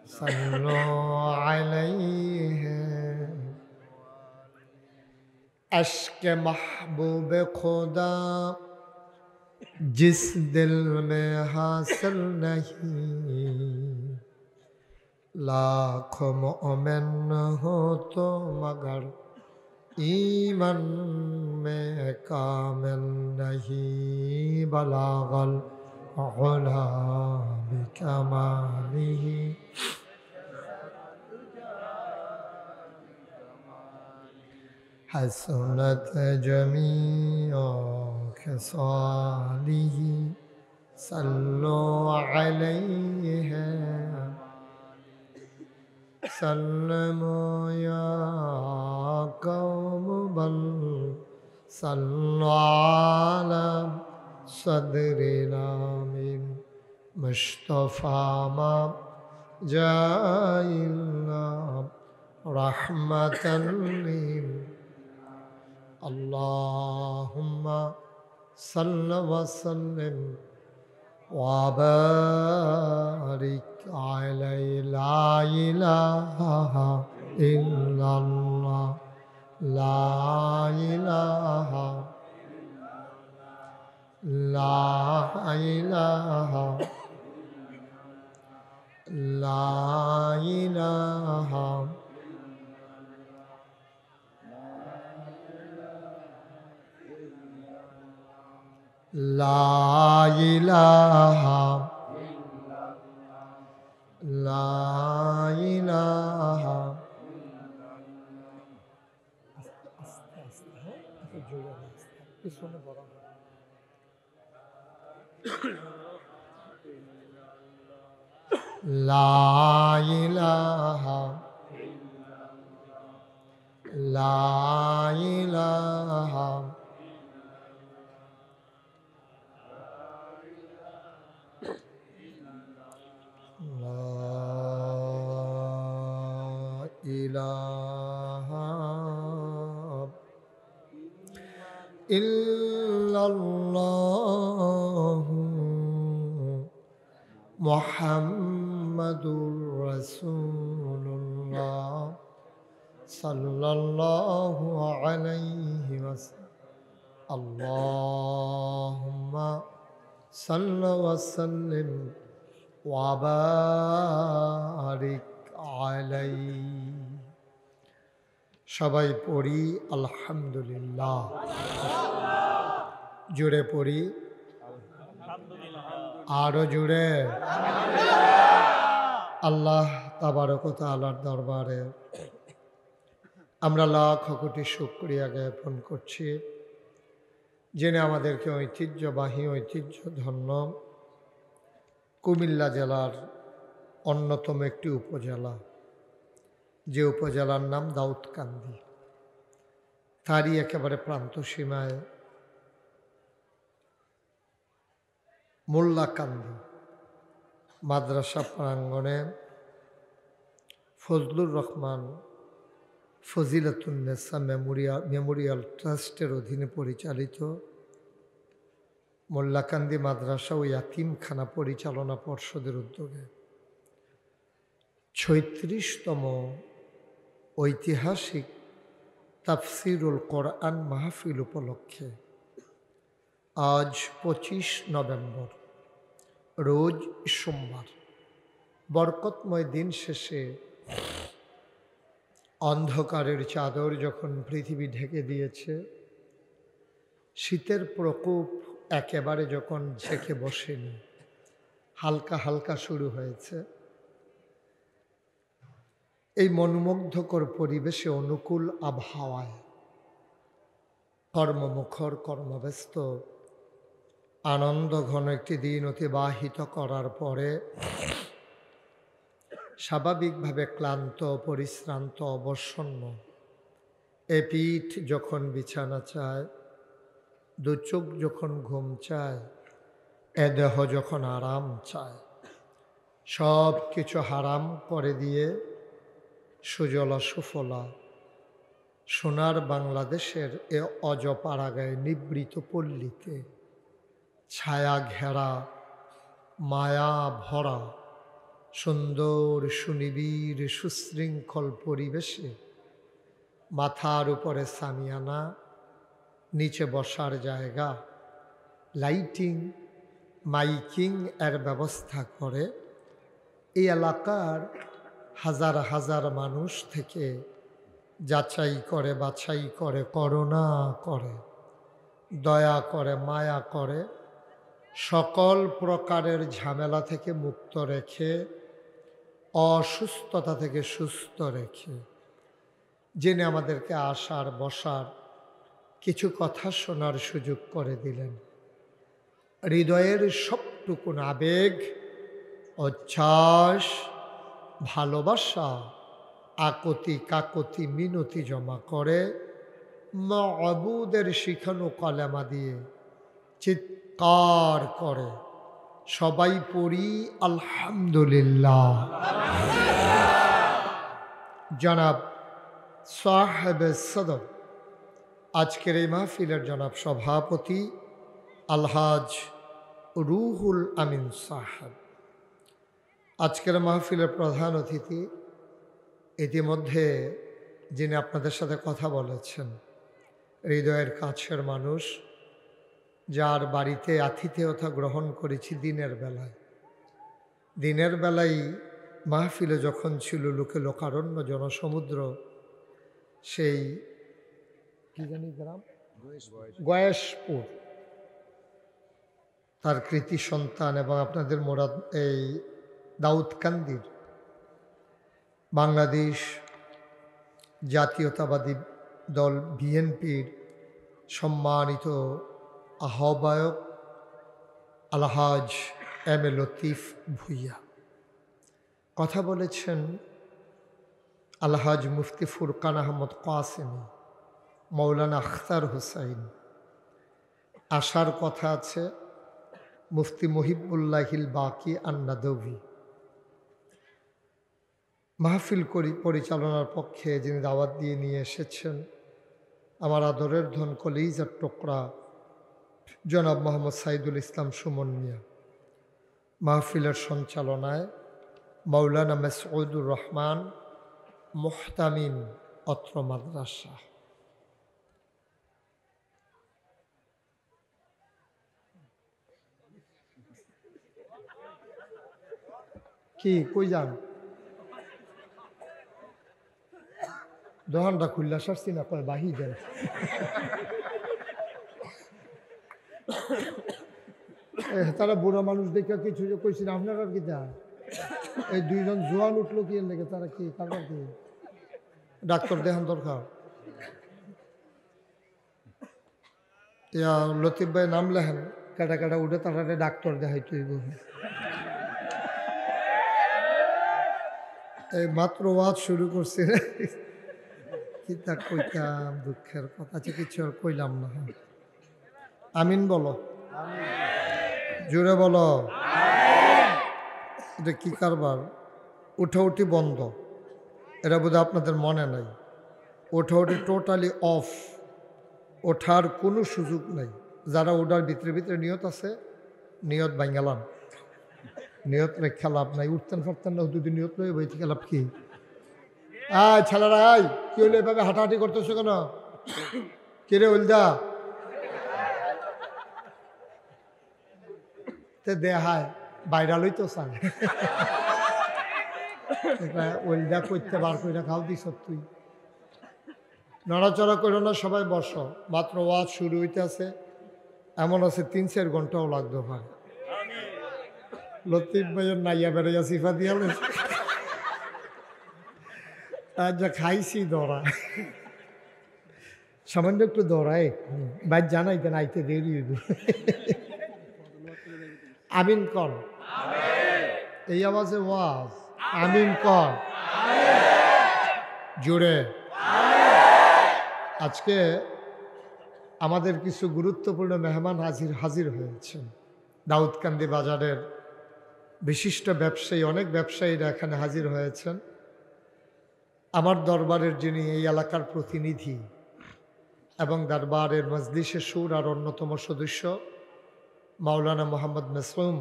صلوا عليه عشق محبوب خدا जिस दिल में हासिल नहीं लाखों मोमिन हो तो मगर ईमान में कामिल नहीं बलागल उला बिकमालिही हसनत जमीअ खसालिही सल्लु अलैहि सल्लमु या कौम बल सल्लु अला सदरिल आमीन मुस्तफा मा जाइल्ला रहमतन लिल अल्लाहुम्मा सल्लि व सल्लिम व बारिक अलैहि ला इलाहा ইল্লাল্লাহ লা ইলাহা লা ইলাহা লা ইলাহা লা ইলাহা লা ইলাহা লা ইলাহা লা ইলাহা ইলাহা ইল্লাল্লাহু মুহাম্মাদুর রাসূলুল্লাহ সাল্লাল্লাহু আলাইহি ওয়াসাল্লাম আল্লাহুম্মা সাল্লি ওয়া সাল্লিম ওয়া বারিক আলাইহি। সবাই পড়ি আলহামদুলিল্লাহ, জুড়ে পড়ি আরো জুড়ে। আল্লাহ তাবারক ওয়া তাআলার দরবারে আমরা লাখ কোটি শুকরিয়া জ্ঞাপন করছি, যিনি আমাদেরকে ঐতিহ্যবাহী ঐতিহ্যধন্য কুমিল্লা জেলার অন্যতম একটি উপজেলা, যে উপজেলার নাম দাউদকান্দি, তারই একেবারে প্রান্ত সীমায় মোল্লাকান্দি মাদ্রাসা প্রাঙ্গণে ফজলুর রহমান ফজিলাতুন্নেসা মেমোরিয়াল ট্রাস্টের অধীনে পরিচালিত মোল্লাকান্দি মাদ্রাসা ও ইয়াতিমখানা পরিচালনা পর্ষদের উদ্যোগে ৩৬তম ঐতিহাসিক তাফসিরুল কোরআন মাহফিল উপলক্ষে আজ ২৫ নভেম্বর রোজ সোমবার বরকতময় দিন শেষে অন্ধকারের চাদর যখন পৃথিবী ঢেকে দিয়েছে, শীতের প্রকোপ একেবারে যখন ঝেঁকে বসেনি, হালকা হালকা শুরু হয়েছে, এই মনোমুগ্ধকর পরিবেশে অনুকূল আবহাওয়ায় কর্মমুখর কর্মব্যস্ত আনন্দ ঘন একটি দিন অতিবাহিত করার পরে স্বাভাবিকভাবে ক্লান্ত পরিশ্রান্ত অবসন্ন এ পিঠ যখন বিছানা চায়, দু চোখ যখন ঘুম চায়, এ দেহ যখন আরাম চায়, সব কিছু হারাম করে দিয়ে সুজলা সুফলা সোনার বাংলাদেশের এ অজপাড়াগায় নিবৃত পল্লীতে ছায়া ঘেরা মায়া ভরা সুন্দর সুনিবিড় সুশৃঙ্খল পরিবেশে মাথার উপরে সামিয়ানা, নিচে বসার জায়গা, লাইটিং মাইকিং এর ব্যবস্থা করে এই এলাকার হাজার হাজার মানুষ থেকে যাচাই করে বাছাই করে করুণা করে দয়া করে মায়া করে সকল প্রকারের ঝামেলা থেকে মুক্ত রেখে অসুস্থতা থেকে সুস্থ রেখে জেনে আমাদেরকে আসার বসার কিছু কথা শোনার সুযোগ করে দিলেন। হৃদয়ের সবটুকুন আবেগ, উচ্ছ্বাস, ভালোবাসা, আকতি কাকতি মিনতি জমা করে মাবুদের শিখানো কলেমা দিয়ে চিৎকার করে সবাই পড়ি আলহামদুলিল্লাহ। জনাব সাহেবে সদর আজকের এই মাহফিলের জনাব সভাপতি আলহাজ রুহুল আমিন সাহেব, আজকের মাহফিলের প্রধান অতিথি ইতিমধ্যে যিনি আপনাদের সাথে কথা বলেছেন হৃদয়ের কাছের মানুষ, যার বাড়িতে আতিথেয়তা গ্রহণ করেছি দিনের বেলায় মাহফিলে যখন ছিল লোকে লোকারণ্য জনসমুদ্র, সেই কি জানি গ্রাম গয়েশপুর, তার কৃতি সন্তান এবং আপনাদের মোরাদ এই দাউদকান্দির বাংলাদেশ জাতীয়তাবাদী দল বিএনপির সম্মানিত আহ্বায়ক আলহাজ এম এ লতিফ ভুইয়া কথা বলেছেন। আলহাজ মুফতি ফুরকান আহমদ কাসেমি, মৌলানা আখতার হুসাইন, আসার কথা আছে মুফতি মুহিবুল্লাহিল বাকি আন্নাদভি। মাহফিল পরিচালনার পক্ষে যিনি দাওয়াত দিয়ে নিয়ে এসেছেন আমার আদরের ধন কলিজার টুকরা জনাব মোহাম্মদ সাইদুল ইসলাম সুমন মিয়া। মাহফিলের সঞ্চালনায় মৌলানা মাসউদুর রহমান মুহতামিম অত্র মাদ্রাসা। কি কই যান? দোকানটা খুললা সারছি না, কয় বাহি দেন। তারা বুড়া মানুষ দেখে কিছু কইছি না আপনার আর কি যা এই দুইজন জোয়ান উঠলো কি এর লেগে, তারা কি কারবার কি ডাক্তার দেখান দরকার। লতিফ ভাই নাম লেখেন, কাটা কাটা উঠে তারা ডাক্তার দেখাইতে হইব। এই মাত্র ওয়াজ শুরু করছে, কি তা কইতাম, দুঃখের কথা আছে, কিছু আর কইলাম না। আমিন বলো, জোরে বলো। এটা কি কারবার? উঠাউঠি বন্ধ, এটা বোধহয় আপনাদের মনে নাই। উঠাউঠি টোটালি অফ, ওঠার কোনো সুযোগ নেই। যারা ওঠার ভিতরে ভিতরে নিয়ত আছে, নিয়ত ভাঙ্গালাম, নিয়ত রেখা লাভ নাই। উঠতেন ফারতেন না, দুদিন নিয়ত লই বই থেকে লাভ কি? আয় ছেলেরা, আয়, কি হলো এভাবে হাঁটাহাঁটি করতেছো কেন? কিরে উলদা তে দেহায় বাইরা লইতো চান ওলদা করতে বার করে খাও দিস তুই। নড়াচড়া করো না, সবাই বসো। মাত্র ওয়াজ শুরু হইতে আছে, এমন আছে 3-4 ঘন্টাও লাগতো ভাই। লতিফ ভাইয়ের নাইয়া বেড়াইয়া সিফা দিয়া যা খাইছি দৌড়া, সামান্য একটু দৌড়ায় বাইর জানাইতেন আইতে দেরি হইব। আমিন কর, এই আওয়াজে ওয়াজ। আমিন কর জোরে। আজকে আমাদের কিছু গুরুত্বপূর্ণ মেহমান হাজির হয়েছেন। দাউদকান্দি বাজারের বিশিষ্ট ব্যবসায়ী, অনেক ব্যবসায়ীরা এখানে হাজির হয়েছেন। আমার দরবারের যিনি এই এলাকার প্রতিনিধি এবং দরবারের মজলিসে সুর আর অন্যতম সদস্য মাওলানা মোহাম্মদ মাসুম,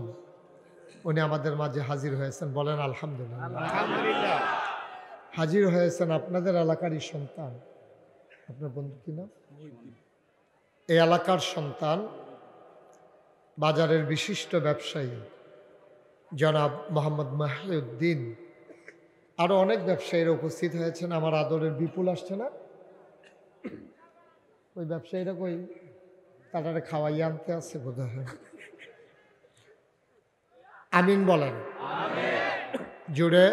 উনি আমাদের মাঝে হাজির হয়েছেন। বলেন আলহামদুলিল্লাহ। হাজির হয়েছেন আপনাদের এলাকারই সন্তান, আপনার বন্ধু কি নাম? এই এলাকার সন্তান, বাজারের বিশিষ্ট ব্যবসায়ী জনাব মোহাম্মদ মাহিউদ্দিন। আরো অনেক ব্যবসায়ীরা উপস্থিত হয়েছেন। আমার আদরের বিপুল আসছে না, ওই ব্যবসায়ীরা কই? তারা খাওয়াই আনতে আছে বোধ হয়। আমিন বলেন জুড়ে।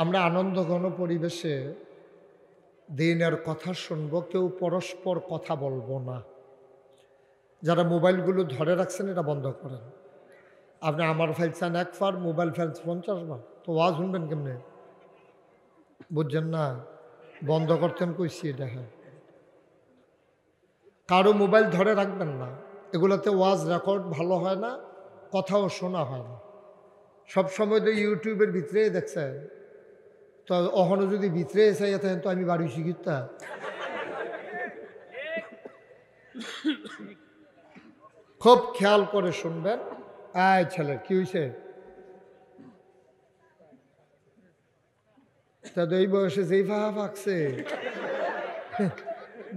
আমরা আনন্দ ঘন পরিবেশে দিনের কথা শুনবো, কেউ পরস্পর কথা বলবো না। যারা মোবাইলগুলো ধরে রাখছেন এটা বন্ধ করেন। আপনি আমার ফেলছেন 1 বার, মোবাইল ফেলছে 50 বার, তো ওয়াজ শুনবেন কেমনে? বুঝছেন না? বন্ধ করতেন কইছি এটা। হ্যাঁ, কারো মোবাইল ধরে রাখবেন না, এগুলোতে ওয়াজ রেকর্ড ভালো হয় না, কথাও শোনা হয় না। সবসময় তো ইউটিউবের ভিতরেই দেখছেন, তো অহনো যদি ভিতরে এসে যেতেন তো আমি বাড়ি শিখিতা। খুব খেয়াল করে শুনবেন। আয় ছেলে, কি হয়েছে? তা তো এই বয়সে যেই ফাহা ফাঁকছে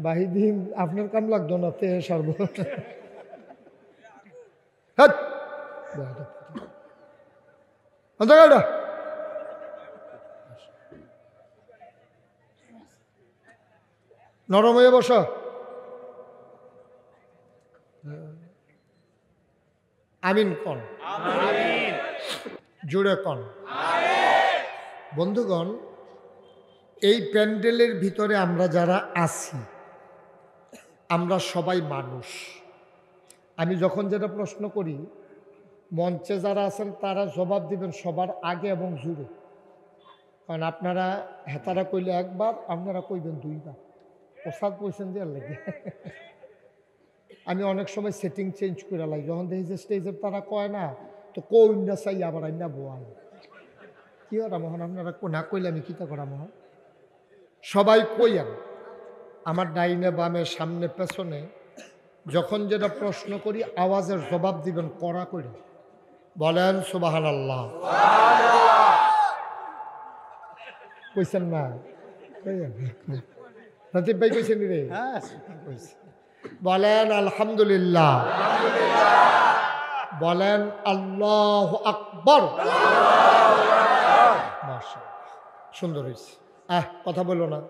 বাহিদিন আপনার কাম লাগতো না তে সর্ব নরম হয়ে বস আমিন কন জুড়ে কন বন্ধুগণ এই প্যান্ডেলের ভিতরে আমরা যারা আছি আমরা সবাই মানুষ আমি যখন যেটা প্রশ্ন করি মঞ্চে যারা আছেন তারা জবাব দিবেন সবার আগে এবং জুড়ে কারণ আপনারা হেতারা কইলে একবার আপনারা কইবেন দুইবার প্রসাদ কইছেন যে লাগে আমি অনেক সময় সেটিং চেঞ্জ করে লাগি যখন দেখি যে স্টেজের তারা কয় না তো কইনা চাই আবার আইনা বোয়াল কি ওরা মোহন আপনারা না কইলে আমি কিতা করা মোহন সবাই কইয়ান আমার ডাইনে বামে সামনে পেছনে যখন যেটা প্রশ্ন করি আওয়াজের জবাব দিবেন কড়া করে বলেন সুবহানাল্লাহ কইছেন না রাতিব ভাই কইছেন রে বলেন আলহামদুলিল্লাহ বলেন আল্লাহু আকবার মাশাআল্লাহ সুন্দর হয়েছে কথা বলো না